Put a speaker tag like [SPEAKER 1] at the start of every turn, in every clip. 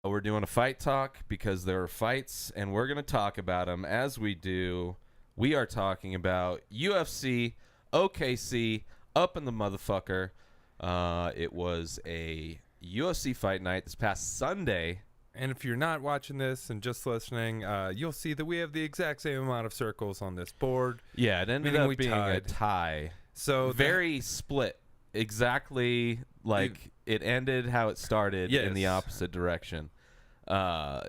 [SPEAKER 1] We're doing a fight talk because there are fights, and we're going to talk about them. As we do, we are talking about UFC, OKC, up in the motherfucker. It was a UFC fight night this past Sunday.
[SPEAKER 2] And if you're not watching this and just listening, you'll see that we have the exact same amount of circles on this board.
[SPEAKER 1] Yeah, it ended up being a tie.
[SPEAKER 2] So
[SPEAKER 1] very split. Exactly like it ended how it started in the opposite direction. Yeah,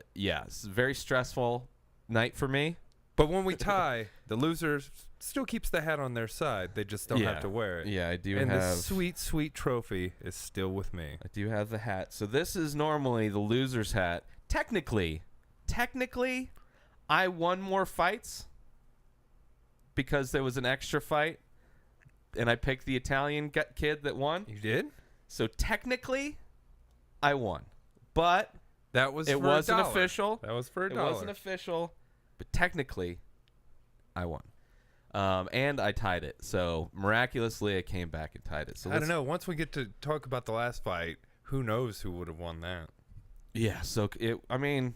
[SPEAKER 1] it's a very stressful night for me.
[SPEAKER 2] But when we tie, the loser still keeps the hat on their side. They just don't have to wear it.
[SPEAKER 1] Yeah, I do
[SPEAKER 2] and
[SPEAKER 1] have...
[SPEAKER 2] the sweet, sweet trophy is still with me.
[SPEAKER 1] I do have the hat. So this is normally the loser's hat. Technically, I won more fights because there was an extra fight, and I picked the Italian kid that won.
[SPEAKER 2] You did?
[SPEAKER 1] So technically, I won. But
[SPEAKER 2] that was
[SPEAKER 1] it wasn't official.
[SPEAKER 2] That was for $1.
[SPEAKER 1] It wasn't official. But technically, I won. And I tied it. So miraculously, I came back and tied it. So
[SPEAKER 2] I don't know. Once we get to talk about the last fight, who knows who would have won that?
[SPEAKER 1] Yeah. So I mean,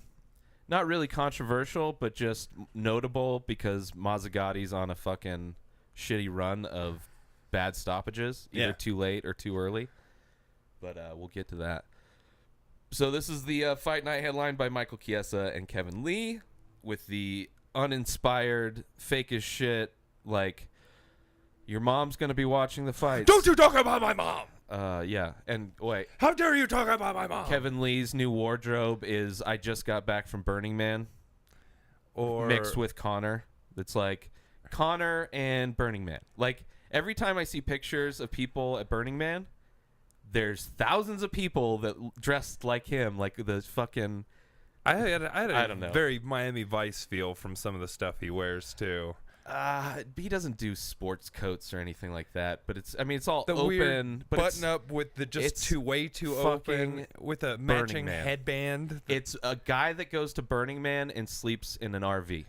[SPEAKER 1] not really controversial, but just notable because Mazzagotti's on a fucking shitty run of bad stoppages, either too late or too early. But we'll get to that. So this is the fight night headlined by Michael Chiesa and Kevin Lee, with the uninspired, fake as shit, like, your mom's going to be watching the fight.
[SPEAKER 2] Don't you talk about my mom!
[SPEAKER 1] Yeah, and wait.
[SPEAKER 2] How dare you talk about my mom!
[SPEAKER 1] Kevin Lee's new wardrobe is, I just got back from Burning Man.
[SPEAKER 2] Or
[SPEAKER 1] mixed with Connor. It's like, Connor and Burning Man. Like, every time I see pictures of people at Burning Man, there's thousands of people that dressed like him, like the fucking...
[SPEAKER 2] I had
[SPEAKER 1] I don't know.
[SPEAKER 2] Very Miami Vice feel from some of the stuff he wears too.
[SPEAKER 1] He doesn't do sports coats or anything like that, but it's all
[SPEAKER 2] the
[SPEAKER 1] open,
[SPEAKER 2] weird
[SPEAKER 1] but
[SPEAKER 2] button up with the just way too open with a matching headband.
[SPEAKER 1] It's a guy that goes to Burning Man and sleeps in an RV.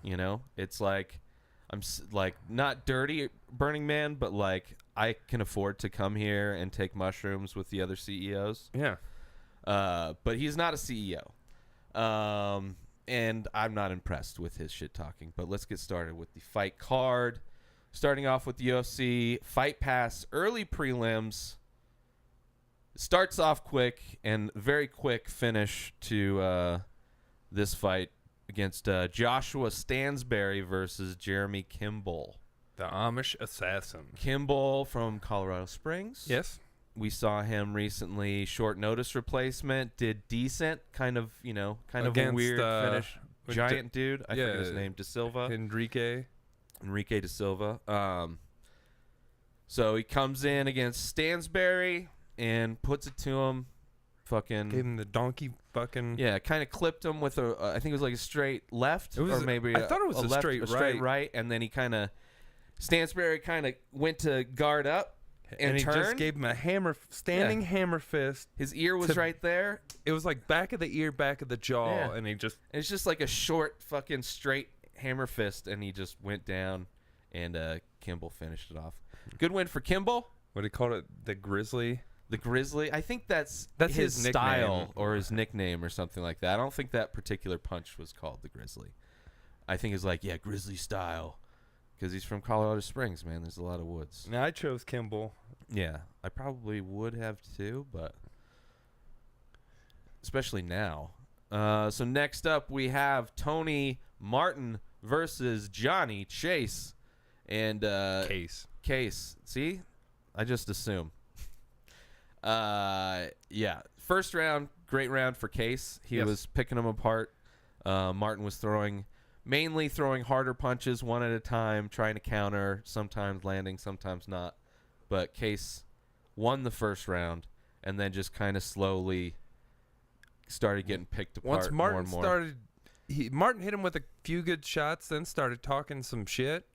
[SPEAKER 1] You know, it's like like not dirty Burning Man, but like I can afford to come here and take mushrooms with the other CEOs.
[SPEAKER 2] Yeah.
[SPEAKER 1] But he's not a CEO. And I'm not impressed with his shit talking. But let's get started with the fight card. Starting off with the UFC Fight Pass early prelims. Starts off quick and very quick finish to this fight against Joshua Stansberry versus Jeremy Kimball.
[SPEAKER 2] The Amish assassin.
[SPEAKER 1] Kimball from Colorado Springs.
[SPEAKER 2] Yes.
[SPEAKER 1] We saw him recently, short notice replacement, did decent, kind of a weird finish. Giant dude, I forget his name, De Silva.
[SPEAKER 2] Enrique
[SPEAKER 1] De Silva. So he comes in against Stansberry and puts it to him. Fucking
[SPEAKER 2] gave him the donkey fucking.
[SPEAKER 1] Yeah, kind of clipped him with I think it was like a straight left, or maybe
[SPEAKER 2] I thought it was a
[SPEAKER 1] left,
[SPEAKER 2] straight
[SPEAKER 1] right, and then he Stansberry kind of went to guard up. And
[SPEAKER 2] he just gave him a standing hammer fist.
[SPEAKER 1] His ear was right there.
[SPEAKER 2] It was like back of the ear, back of the jaw, and
[SPEAKER 1] it's just like a short fucking straight hammer fist, and he just went down, and Kimball finished it off. Good win for Kimball.
[SPEAKER 2] What do you call it? The Grizzly?
[SPEAKER 1] The Grizzly? I think that's
[SPEAKER 2] his
[SPEAKER 1] style or his nickname or something like that. I don't think that particular punch was called the Grizzly. I think it's like, Grizzly style. Because he's from Colorado Springs, man. There's a lot of woods.
[SPEAKER 2] Now, I chose Kimball.
[SPEAKER 1] Yeah, I probably would have too, but especially now. So next up, we have Tony Martin versus Johnny Chase. And Case. See? I just assume. Yeah. First round, great round for Case. He was picking them apart. Martin was mainly throwing harder punches one at a time, trying to counter, sometimes landing, sometimes not. But Case won the first round and then just kind of slowly started getting picked apart.
[SPEAKER 2] Once Martin
[SPEAKER 1] more and more.
[SPEAKER 2] Martin hit him with a few good shots, then started talking some shit.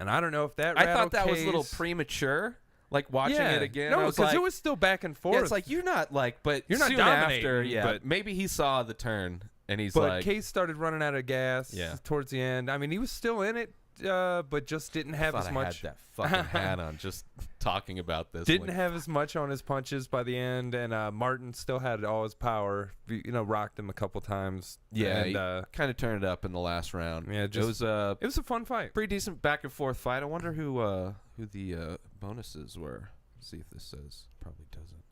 [SPEAKER 2] And I don't know if that
[SPEAKER 1] I thought that was a little premature. Like watching it again.
[SPEAKER 2] No, because it was still back and forth.
[SPEAKER 1] Yeah, it's like you're not
[SPEAKER 2] you're not
[SPEAKER 1] soon
[SPEAKER 2] dominating,
[SPEAKER 1] after,
[SPEAKER 2] but
[SPEAKER 1] maybe he saw the turn and he's
[SPEAKER 2] but Case started running out of gas
[SPEAKER 1] Yeah.
[SPEAKER 2] towards the end. I mean, he was still in it but just didn't have as much.
[SPEAKER 1] I had that fucking hat on just talking about this.
[SPEAKER 2] Didn't have as much on his punches by the end, and Martin still had all his power. Rocked him a couple times.
[SPEAKER 1] Yeah,
[SPEAKER 2] and,
[SPEAKER 1] kind of turned it up in the last round.
[SPEAKER 2] Yeah, it was a fun fight.
[SPEAKER 1] Pretty decent back and forth fight. I wonder who the bonuses were. Let's see if this says. Probably doesn't.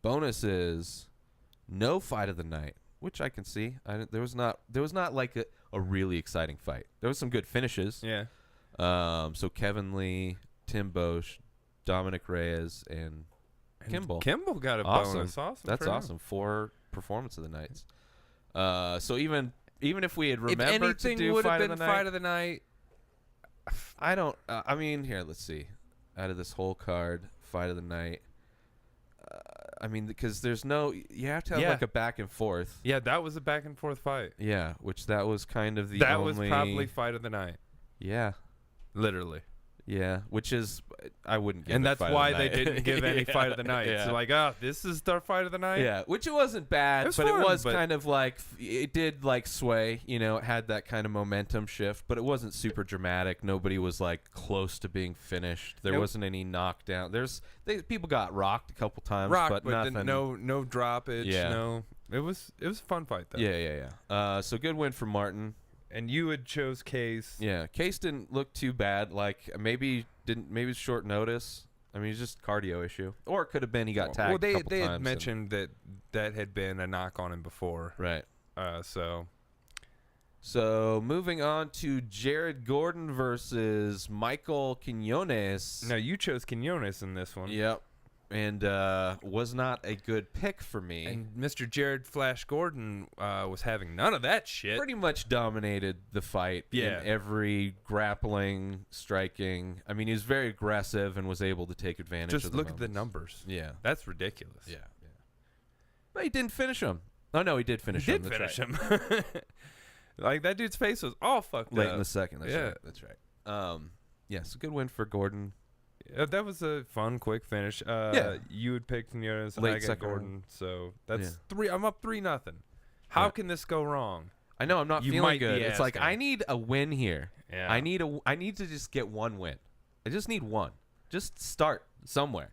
[SPEAKER 1] Bonus is no fight of the night, which I can see. There was not like a really exciting fight. There was some good finishes.
[SPEAKER 2] Yeah.
[SPEAKER 1] So Kevin Lee, Tim Bosch, Dominic Reyes, and Kimball.
[SPEAKER 2] Kimball got a bonus. Awesome.
[SPEAKER 1] That's awesome. 4 performance of the nights. So even if we had remembered to do fight of the night, I don't. I mean, here, let's see. Out of this whole card, fight of the night. I mean, because there's no, you have to have like a back and forth.
[SPEAKER 2] Yeah, that was a back and forth fight.
[SPEAKER 1] Yeah, which that was kind of the
[SPEAKER 2] that
[SPEAKER 1] only.
[SPEAKER 2] was probably fight of the night.
[SPEAKER 1] Yeah,
[SPEAKER 2] literally.
[SPEAKER 1] Yeah, which is I wouldn't give.
[SPEAKER 2] And that's why
[SPEAKER 1] they
[SPEAKER 2] didn't give any fight of the night.
[SPEAKER 1] Yeah.
[SPEAKER 2] So like, this is their fight of the night.
[SPEAKER 1] Yeah, which it wasn't bad, but
[SPEAKER 2] fun,
[SPEAKER 1] it was kind of like it did like sway. It had that kind of momentum shift, but it wasn't super dramatic. Nobody was like close to being finished. There wasn't any knockdown. People got rocked a couple times, but nothing.
[SPEAKER 2] No droppage.
[SPEAKER 1] Yeah.
[SPEAKER 2] No, it was a fun fight though.
[SPEAKER 1] Yeah. So good win for Martin.
[SPEAKER 2] And you had chose Case.
[SPEAKER 1] Yeah, Case didn't look too bad. Like maybe it's short notice. I mean, it's just a cardio issue, or it could have been he got tagged. Well,
[SPEAKER 2] they had mentioned that had been a knock on him before,
[SPEAKER 1] right?
[SPEAKER 2] So
[SPEAKER 1] moving on to Jared Gordon versus Michael Quinones.
[SPEAKER 2] Now you chose Quinones in this one.
[SPEAKER 1] Yep. And was not a good pick for me.
[SPEAKER 2] And Mr. Jared Flash Gordon was having none of that shit.
[SPEAKER 1] Pretty much dominated the fight in every grappling, striking. I mean, he was very aggressive and was able to take advantage of the
[SPEAKER 2] moments. Look at the numbers.
[SPEAKER 1] Yeah.
[SPEAKER 2] That's ridiculous.
[SPEAKER 1] Yeah. But he didn't finish him. Oh, no, he did finish him.
[SPEAKER 2] He did finish him. Like, that dude's face was all fucked
[SPEAKER 1] late
[SPEAKER 2] up.
[SPEAKER 1] In the second. That's right. Yes, a good win for Gordon.
[SPEAKER 2] That was a fun, quick finish. You had picked Quinones and I got Gordon, so that's 3. I'm up 3-0. How can this go wrong?
[SPEAKER 1] I know I'm not feeling good. It's like I need a win here.
[SPEAKER 2] Yeah.
[SPEAKER 1] I need to just get one win. I just need one. Just start somewhere.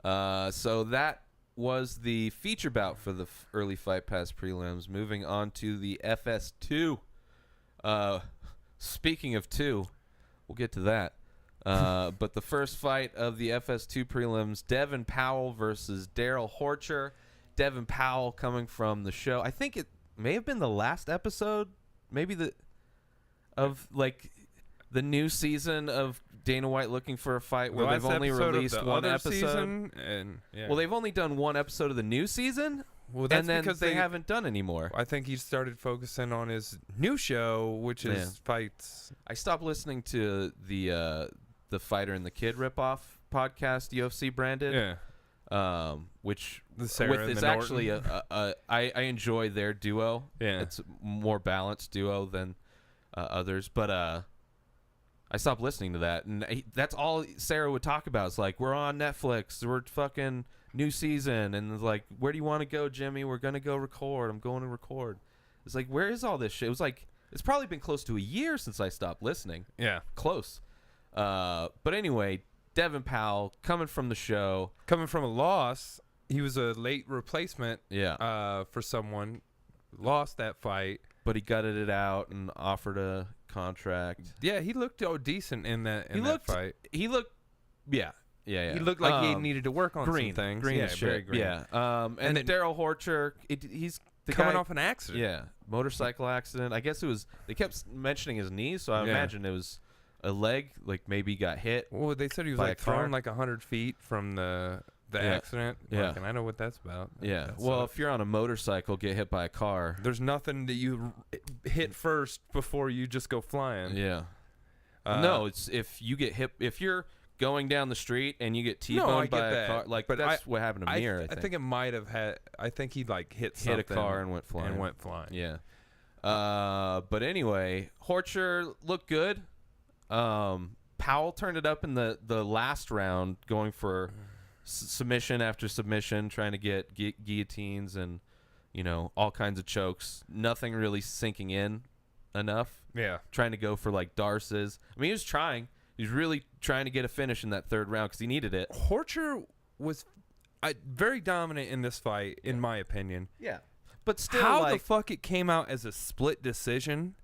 [SPEAKER 1] So that was the feature bout for the early Fight Pass prelims. Moving on to the FS2. Speaking of 2, we'll get to that. But the first fight of the FS2 prelims, Devin Powell versus Daryl Horcher. Devin Powell coming from the show. I think it may have been the last episode, maybe the new season of Dana White looking for a fight where they've only released one episode. Well, they've only done one episode of the new season.
[SPEAKER 2] Well, that's
[SPEAKER 1] and then
[SPEAKER 2] because
[SPEAKER 1] they haven't done anymore.
[SPEAKER 2] I think he started focusing on his new show, which is fights.
[SPEAKER 1] I stopped listening to the Fighter and the Kid ripoff podcast, UFC branded.
[SPEAKER 2] Yeah.
[SPEAKER 1] Which
[SPEAKER 2] is
[SPEAKER 1] actually I enjoy their duo.
[SPEAKER 2] Yeah.
[SPEAKER 1] It's a more balanced duo than others. But I stopped listening to that, and that's all Sarah would talk about. It's like, we're on Netflix, we're fucking new season, and it's like, where do you want to go, Jimmy? We're gonna go record. I'm going to record. It's like, where is all this shit? It was like, it's probably been close to a year since I stopped listening.
[SPEAKER 2] Yeah.
[SPEAKER 1] Close. But anyway, Devin Powell coming from the show.
[SPEAKER 2] Coming from a loss, he was a late replacement for someone. Lost that fight.
[SPEAKER 1] But he gutted it out and offered a contract.
[SPEAKER 2] Yeah, he looked decent in that fight.
[SPEAKER 1] He looked, yeah.
[SPEAKER 2] He looked like he needed to work on some things.
[SPEAKER 1] Green as
[SPEAKER 2] very
[SPEAKER 1] shit.
[SPEAKER 2] green.
[SPEAKER 1] Yeah. And then Daryl Horcher, he's the
[SPEAKER 2] coming
[SPEAKER 1] guy,
[SPEAKER 2] off an accident.
[SPEAKER 1] Yeah, motorcycle accident. I guess it was. They kept mentioning his knee, so I imagine it was a leg, like maybe he got hit.
[SPEAKER 2] Well, they said he was like thrown like 100 feet from the accident.
[SPEAKER 1] Yeah.
[SPEAKER 2] Like, and I know what that's about.
[SPEAKER 1] Yeah. Well, if you're on a momotorcycle, get hit by a car.
[SPEAKER 2] There's nothing that you hit first before you just go flying.
[SPEAKER 1] Yeah. No, it's if you get hit, if you're going down the street and you get T-boned by a car, like, but that's what happened to Mir.
[SPEAKER 2] I think it might have had. I think he like hit
[SPEAKER 1] a car and went flying. Yeah. But anyway, Horcher looked good. Powell turned it up in the last round, going for submission after submission, trying to get guillotines and all kinds of chokes. Nothing really sinking in enough.
[SPEAKER 2] Yeah.
[SPEAKER 1] Trying to go for like Darces. I mean, he was trying. He was really trying to get a finish in that third round because he needed it.
[SPEAKER 2] Horcher was very dominant in this fight, in my opinion.
[SPEAKER 1] Yeah. But still,
[SPEAKER 2] how the fuck it came out as a split decision,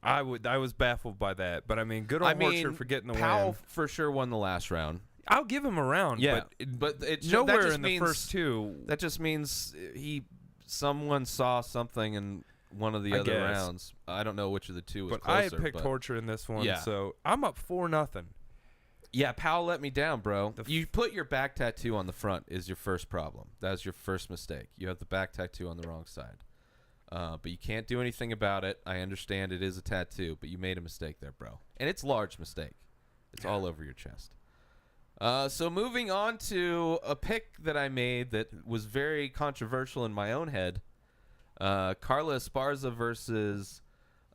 [SPEAKER 2] I was baffled by that. But I mean, good old Horcher for getting the
[SPEAKER 1] Powell
[SPEAKER 2] win.
[SPEAKER 1] For sure won the last round.
[SPEAKER 2] I'll give him a round.
[SPEAKER 1] Yeah,
[SPEAKER 2] but
[SPEAKER 1] it's
[SPEAKER 2] nowhere
[SPEAKER 1] just
[SPEAKER 2] in the first two.
[SPEAKER 1] That just means someone saw something in one of the other rounds. I don't know which of the two was closer.
[SPEAKER 2] I had picked Horcher in this one, so I'm up 4-0.
[SPEAKER 1] Yeah, Powell let me down, bro. You put your back tattoo on the front is your first problem. That was your first mistake. You have the back tattoo on the wrong side. But you can't do anything about it. I understand it is a tattoo, but you made a mistake there, bro. And it's a large mistake. It's all over your chest. So moving on to a pick that I made that was very controversial in my own head. Carla Esparza versus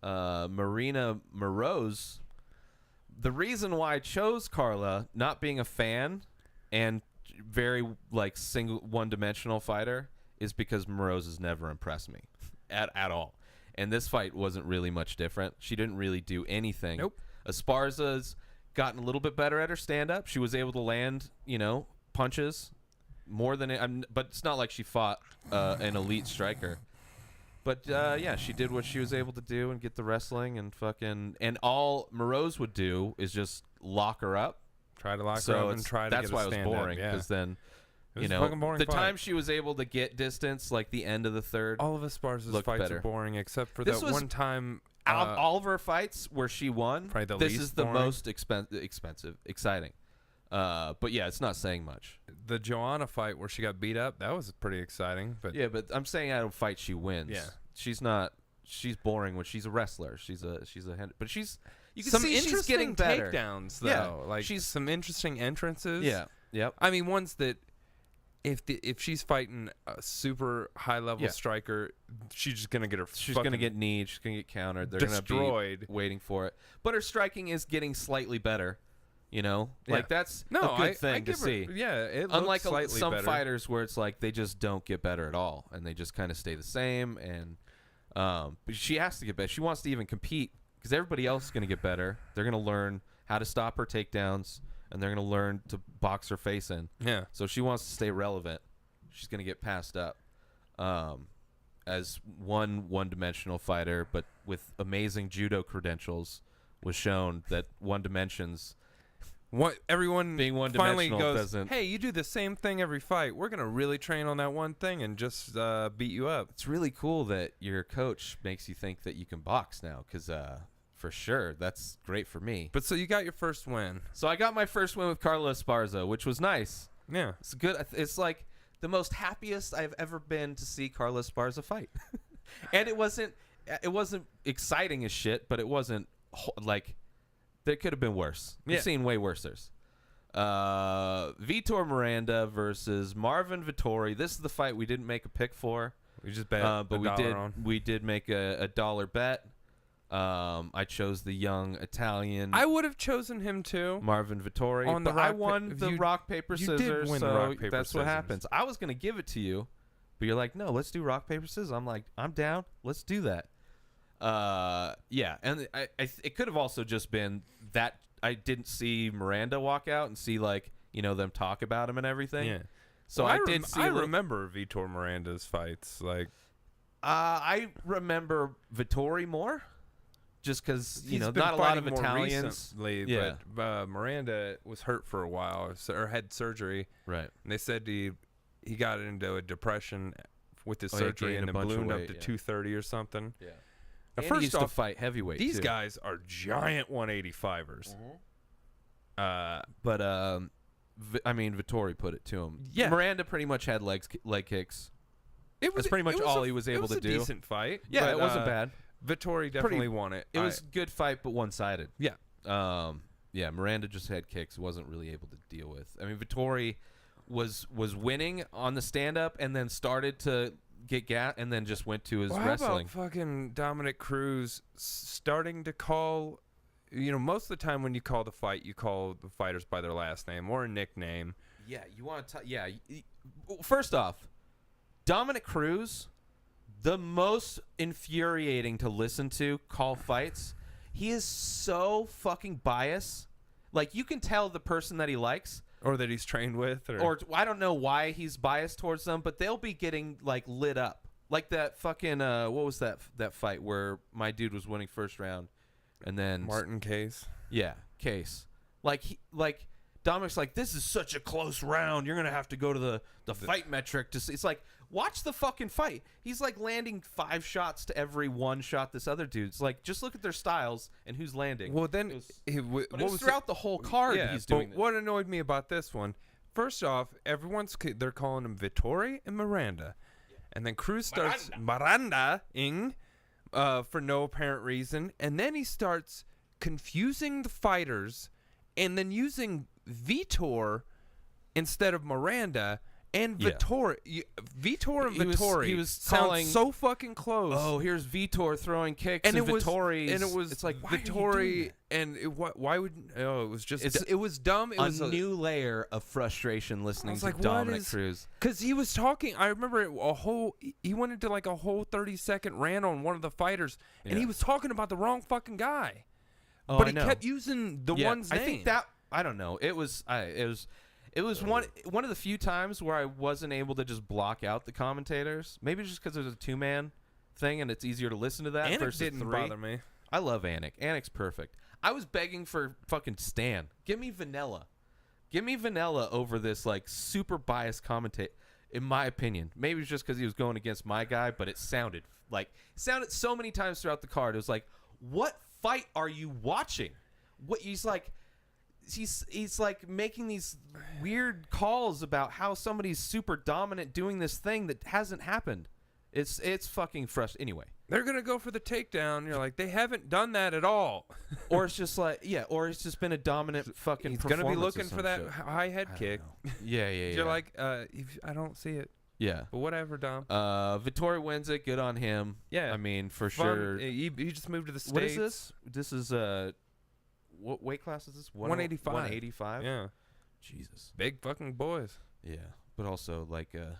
[SPEAKER 1] Marina Moroz. The reason why I chose Carla, not being a fan and very like single one-dimensional fighter, is because Moroz has never impressed me at all. And this fight wasn't really much different. She didn't really do anything.
[SPEAKER 2] Nope.
[SPEAKER 1] Esparza's gotten a little bit better at her stand-up. She was able to land, punches more than but it's not like she fought an elite striker. But, yeah, she did what she was able to do and get the wrestling and and all Moroz would do is just lock her up.
[SPEAKER 2] Try to lock her up and try to get a stand-up.
[SPEAKER 1] That's why it was boring, because then, the time she was able to get distance, like the end of the third,
[SPEAKER 2] all of Esparza's fights are boring except for that one time.
[SPEAKER 1] All of her fights where she won, this is the most exciting. But yeah, it's not saying much.
[SPEAKER 2] The Joanna fight where she got beat up, that was pretty exciting. But
[SPEAKER 1] yeah, but I'm saying out of fight she wins.
[SPEAKER 2] Yeah,
[SPEAKER 1] she's not. She's boring when she's a wrestler. She's a. But you can
[SPEAKER 2] some
[SPEAKER 1] see she's getting better.
[SPEAKER 2] Takedowns though.
[SPEAKER 1] Yeah,
[SPEAKER 2] like
[SPEAKER 1] she's
[SPEAKER 2] some interesting entrances.
[SPEAKER 1] Yeah. Yep.
[SPEAKER 2] I mean, ones that if she's fighting a super high level striker, she's just gonna get her.
[SPEAKER 1] She's gonna get kneed. She's gonna get countered. They're
[SPEAKER 2] destroyed.
[SPEAKER 1] Gonna be waiting for it. But her striking is getting slightly better. Like that's a good thing to see.
[SPEAKER 2] It
[SPEAKER 1] unlike
[SPEAKER 2] slightly
[SPEAKER 1] some
[SPEAKER 2] better.
[SPEAKER 1] fighters where it's like they just don't get better at all and they just kind of stay the same. And but she has to get better. She wants to even compete because everybody else is going to get better. They're going to learn how to stop her takedowns and they're going to learn to box her face in.
[SPEAKER 2] Yeah.
[SPEAKER 1] So she wants to stay relevant. She's going to get passed up as one-dimensional fighter, but with amazing judo credentials, was shown that one dimensions.
[SPEAKER 2] What everyone
[SPEAKER 1] being one
[SPEAKER 2] finally
[SPEAKER 1] dimensional
[SPEAKER 2] goes,
[SPEAKER 1] doesn't.
[SPEAKER 2] Hey, you do the same thing every fight. We're gonna really train on that one thing and just beat you up.
[SPEAKER 1] It's really cool that your coach makes you think that you can box now, because for sure that's great for me.
[SPEAKER 2] But so you got your first win.
[SPEAKER 1] So I got my first win with Carla Esparza, which was nice.
[SPEAKER 2] Yeah,
[SPEAKER 1] it's good. It's like the most happiest I've ever been to see Carla Esparza fight, and it wasn't exciting as shit, but it wasn't like. That could have been worse. We've seen way worse. Vitor Miranda versus Marvin Vettori. This is the fight we didn't make a pick for.
[SPEAKER 2] We just bet,
[SPEAKER 1] but we did make a dollar bet. I chose the young Italian.
[SPEAKER 2] I would have chosen him too,
[SPEAKER 1] Marvin Vettori. But I won the rock paper scissors. You did win the rock paper scissors. What happens. I was gonna give it to you, but you're like, no, let's do rock paper scissors. I'm like, I'm down. Let's do that. And it could have also just been that I didn't see Miranda walk out and see them talk about him and everything. Yeah. So I did see.
[SPEAKER 2] I remember Vitor Miranda's fights.
[SPEAKER 1] I remember Vettori more, just because not a lot of Italians.
[SPEAKER 2] Recently, but Miranda was hurt for a while or had surgery.
[SPEAKER 1] Right.
[SPEAKER 2] And they said he got into a depression with his surgery and then ballooned up to 230 or something.
[SPEAKER 1] Yeah.
[SPEAKER 2] Now,
[SPEAKER 1] and
[SPEAKER 2] first
[SPEAKER 1] he used
[SPEAKER 2] off,
[SPEAKER 1] to fight heavyweight.
[SPEAKER 2] These guys are giant 185ers.
[SPEAKER 1] But Vettori put it to him.
[SPEAKER 2] Yeah,
[SPEAKER 1] Miranda pretty much had leg kicks. That's pretty much all he was able to do.
[SPEAKER 2] It was a decent fight.
[SPEAKER 1] Yeah,
[SPEAKER 2] but,
[SPEAKER 1] it wasn't bad.
[SPEAKER 2] Vettori definitely won it.
[SPEAKER 1] It was a good fight, but one-sided.
[SPEAKER 2] Yeah.
[SPEAKER 1] Miranda just had kicks, wasn't really able to deal with. I mean, Vettori was winning on the stand-up and then started to get and then just went to his wrestling.
[SPEAKER 2] How about fucking Dominick Cruz starting to call? Most of the time when you call the fight, you call the fighters by their last name or a nickname.
[SPEAKER 1] Yeah, you want to. First off, Dominick Cruz the most infuriating to listen to call fights. He is so fucking biased. Like, you can tell the person that he likes.
[SPEAKER 2] Or that he's trained with.
[SPEAKER 1] Or I don't know why he's biased towards them, but they'll be getting, like, lit up. Like that fucking, what was that fight where my dude was winning first round? And then...
[SPEAKER 2] Martin Case.
[SPEAKER 1] Yeah, Case. Like, Dominic's like, this is such a close round. You're going to have to go to the fight metric to see. It's like, watch the fucking fight. He's like landing 5 shots to every 1 shot this other dude's. Like, just look at their styles and who's landing.
[SPEAKER 2] Well, then,
[SPEAKER 1] it was throughout the whole card he's doing this.
[SPEAKER 2] What annoyed me about this one, first off, they're calling him Vettori and Miranda. Yeah. And then Cruz starts Miranda-ing for no apparent reason. And then he starts confusing the fighters and then using Vitor instead of Miranda. And Vettori, Vitor and Vettori,
[SPEAKER 1] he was telling
[SPEAKER 2] so fucking close.
[SPEAKER 1] Oh, here's Vitor throwing kicks, and Vettori,
[SPEAKER 2] and it was
[SPEAKER 1] it's like
[SPEAKER 2] Vettori, and why would? Oh, it was just it was dumb. It was
[SPEAKER 1] a new layer of frustration listening to Dominick Cruz
[SPEAKER 2] because he was talking. I remember he went into like a whole 30-second rant on one of the fighters, and he was talking about the wrong fucking guy.
[SPEAKER 1] Oh,
[SPEAKER 2] but he kept using the one's name.
[SPEAKER 1] I think that I don't know. It was one of the few times where I wasn't able to just block out the commentators. Maybe just because there's a 2-man thing and it's easier to listen to that.
[SPEAKER 2] Anik
[SPEAKER 1] versus
[SPEAKER 2] didn't
[SPEAKER 1] 3.
[SPEAKER 2] bother me.
[SPEAKER 1] I love Anik. Anik's perfect. I was begging for fucking Stan. Give me Vanilla. Give me Vanilla over this like super biased commentator. In my opinion, maybe it's just because he was going against my guy, but it sounded so many times throughout the card. It was like, what fight are you watching? What he's like. He's like making these weird calls about how somebody's super dominant doing this thing that hasn't happened. It's fucking frustrating. Anyway,
[SPEAKER 2] they're gonna go for the takedown. You're like, they haven't done that at all.
[SPEAKER 1] Or it's just like, or it's just been a dominant fucking.
[SPEAKER 2] He's gonna be looking for that high head kick.
[SPEAKER 1] Yeah.
[SPEAKER 2] You're like, I don't see it.
[SPEAKER 1] Yeah,
[SPEAKER 2] but whatever, Dom.
[SPEAKER 1] Vittori wins it. Good on him.
[SPEAKER 2] Yeah,
[SPEAKER 1] I mean, for
[SPEAKER 2] fun.
[SPEAKER 1] sure.
[SPEAKER 2] He just moved to the States.
[SPEAKER 1] What is this? This is what weight class is this?
[SPEAKER 2] 185.
[SPEAKER 1] 185?
[SPEAKER 2] Yeah.
[SPEAKER 1] Jesus.
[SPEAKER 2] Big fucking boys.
[SPEAKER 1] Yeah. But also like a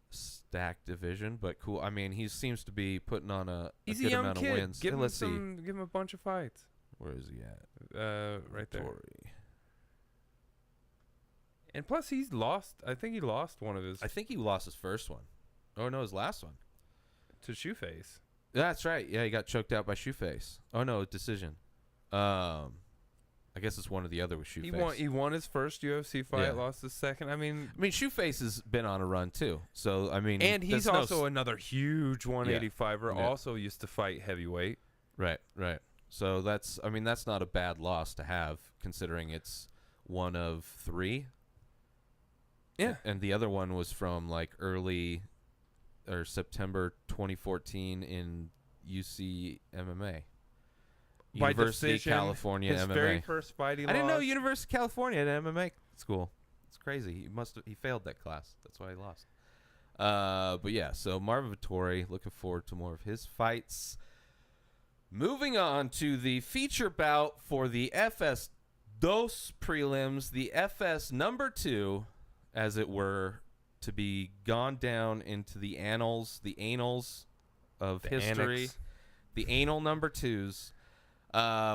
[SPEAKER 1] stacked division, but cool. I mean, he seems to be putting on a good amount of wins.
[SPEAKER 2] Give him a bunch of fights.
[SPEAKER 1] Where is he at?
[SPEAKER 2] Right there.
[SPEAKER 1] Vettori.
[SPEAKER 2] And plus he's lost. I think he lost one of his.
[SPEAKER 1] I think he lost his first one. Oh no, his last one.
[SPEAKER 2] To Shoeface.
[SPEAKER 1] That's right. Yeah, he got choked out by Shoeface. Oh no, decision. I guess it's one or the other with Shoeface.
[SPEAKER 2] He won his first UFC fight, lost his second. I mean,
[SPEAKER 1] Shoeface has been on a run too. So I mean,
[SPEAKER 2] and he's also another huge 185er. Also used to fight heavyweight.
[SPEAKER 1] Right. So that's not a bad loss to have, considering it's one of 3.
[SPEAKER 2] Yeah,
[SPEAKER 1] and the other one was from like early or September 2014 in UC MMA. University of California
[SPEAKER 2] his
[SPEAKER 1] MMA.
[SPEAKER 2] Very first fight he lost.
[SPEAKER 1] I didn't know University of California had an MMA school. It's crazy. He failed that class. That's why he lost. But yeah, so Marvin Vettori, looking forward to more of his fights. Moving on to the feature bout for the FS Dos prelims, the FS number 2, as it were, to be gone down into the annals of history.
[SPEAKER 2] Annex.
[SPEAKER 1] The anal number 2s.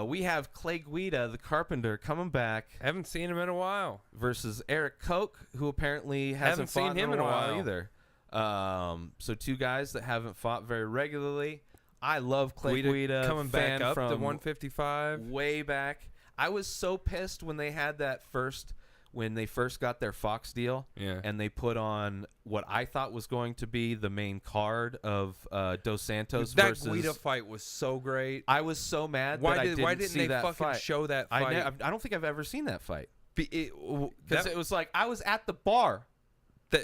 [SPEAKER 1] We have Clay Guida, the Carpenter, coming back.
[SPEAKER 2] Haven't seen him in a while.
[SPEAKER 1] Versus Erich Koch, who apparently hasn't fought
[SPEAKER 2] seen him
[SPEAKER 1] in a while either. So 2 guys that haven't fought very regularly. I love Clay Guida
[SPEAKER 2] coming back up
[SPEAKER 1] from
[SPEAKER 2] to 155.
[SPEAKER 1] Way back. I was so pissed when they had when they first got their Fox deal, and they put on what I thought was going to be the main card of Dos Santos versus...
[SPEAKER 2] That Guida fight was so great.
[SPEAKER 1] I was so mad that I didn't see that fight.
[SPEAKER 2] Why didn't they fucking show that fight?
[SPEAKER 1] I don't think I've ever seen that fight.
[SPEAKER 2] Because
[SPEAKER 1] it was like, I was at the bar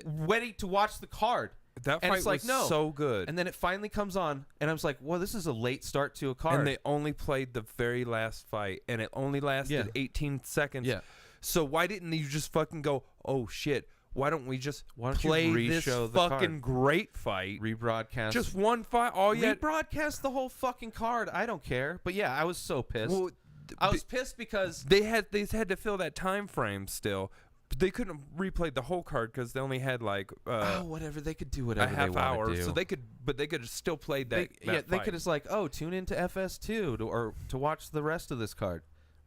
[SPEAKER 1] ready to watch the card.
[SPEAKER 2] That fight was so good.
[SPEAKER 1] And then it finally comes on, and I was like, well, this is a late start to a card.
[SPEAKER 2] And they only played the very last fight, and it only lasted 18 seconds.
[SPEAKER 1] Yeah.
[SPEAKER 2] So why didn't you just fucking go, oh, shit, why don't we just play this fucking great fight?
[SPEAKER 1] Rebroadcast.
[SPEAKER 2] Just one fight.
[SPEAKER 1] Rebroadcast the whole fucking card. I don't care. But yeah, I was so pissed. Well, I was pissed because
[SPEAKER 2] they had to fill that time frame still. they couldn't replay the whole card because they only had like
[SPEAKER 1] whatever, they could do
[SPEAKER 2] a
[SPEAKER 1] whatever
[SPEAKER 2] half
[SPEAKER 1] they want
[SPEAKER 2] hour,
[SPEAKER 1] to do.
[SPEAKER 2] so they could have still played that.
[SPEAKER 1] They could just like, tune into FS2 to watch the rest of this card.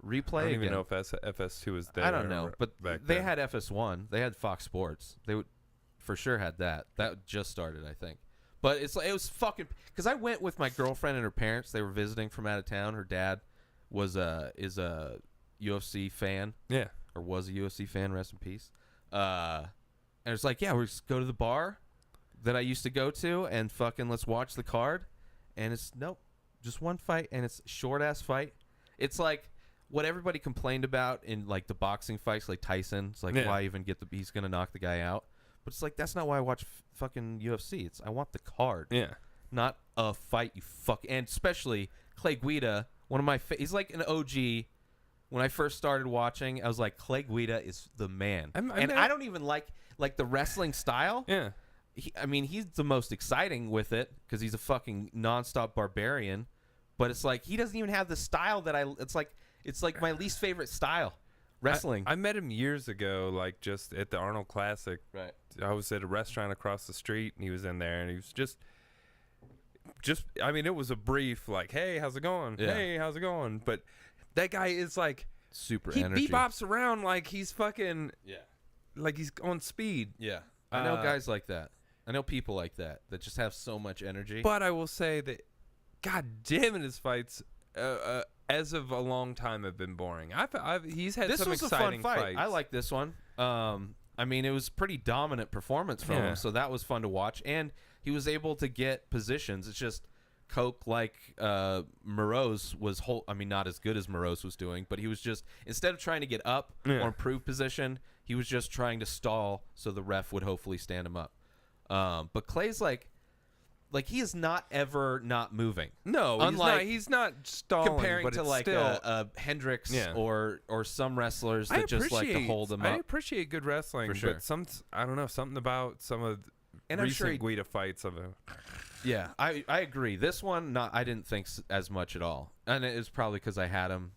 [SPEAKER 1] Replay.
[SPEAKER 2] I don't
[SPEAKER 1] again.
[SPEAKER 2] even know if FS2 was there.
[SPEAKER 1] I don't know, but they
[SPEAKER 2] then.
[SPEAKER 1] had FS1. They had Fox Sports. They would for sure had that. That just started, I think. But it was fucking, because I went with my girlfriend and her parents. They were visiting from out of town. Her dad is a UFC fan.
[SPEAKER 2] Yeah.
[SPEAKER 1] Or was a UFC fan. Rest in peace. And it's like, yeah, we're just go to the bar that I used to go to and fucking let's watch the card. And it's just one fight, and it's a short ass fight. It's like what everybody complained about in like the boxing fights, like Tyson. It's like, why even he's gonna knock the guy out? But it's like, that's not why I watch fucking UFC. I want the card.
[SPEAKER 2] Yeah.
[SPEAKER 1] Not a fight, you fuck. And especially Clay Guida, one of my he's like an OG. When I first started watching, I was like, Clay Guida is the man. I don't even like the wrestling style.
[SPEAKER 2] Yeah.
[SPEAKER 1] He's the most exciting with it because he's a fucking nonstop barbarian. But it's like, he doesn't even have the style that it's like my least favorite style. Wrestling.
[SPEAKER 2] I met him years ago, like just at the Arnold Classic.
[SPEAKER 1] Right.
[SPEAKER 2] I was at a restaurant across the street, and he was in there, and he was just. It was a brief, like, "Hey, how's it going?
[SPEAKER 1] Yeah.
[SPEAKER 2] Hey, how's it going?" But that guy is like
[SPEAKER 1] super.
[SPEAKER 2] He
[SPEAKER 1] energy.
[SPEAKER 2] bebops around like he's fucking. Yeah. Like he's on speed.
[SPEAKER 1] Yeah. I know guys like that. I know people like that just have so much energy.
[SPEAKER 2] But I will say that, god damn it, his fights. As of a long time, have been boring. He's had some exciting
[SPEAKER 1] fun fight.
[SPEAKER 2] fights.
[SPEAKER 1] I like this one. It was pretty dominant performance from him, so that was fun to watch. And he was able to get positions. It's just Koch, like Moroz was not as good as Moroz was doing, but he was just, instead of trying to get up or improve position, he was just trying to stall so the ref would hopefully stand him up. But Clay's like he is not ever not moving.
[SPEAKER 2] No, he's not stalling.
[SPEAKER 1] Comparing
[SPEAKER 2] but
[SPEAKER 1] to like
[SPEAKER 2] still,
[SPEAKER 1] a Hendricks or some wrestlers that just like to hold them up.
[SPEAKER 2] I appreciate good wrestling,
[SPEAKER 1] for sure.
[SPEAKER 2] But I don't know, something about some of the recent Guida fights of it.
[SPEAKER 1] Yeah, I agree. This one, I didn't think as much at all, and it was probably because I had him.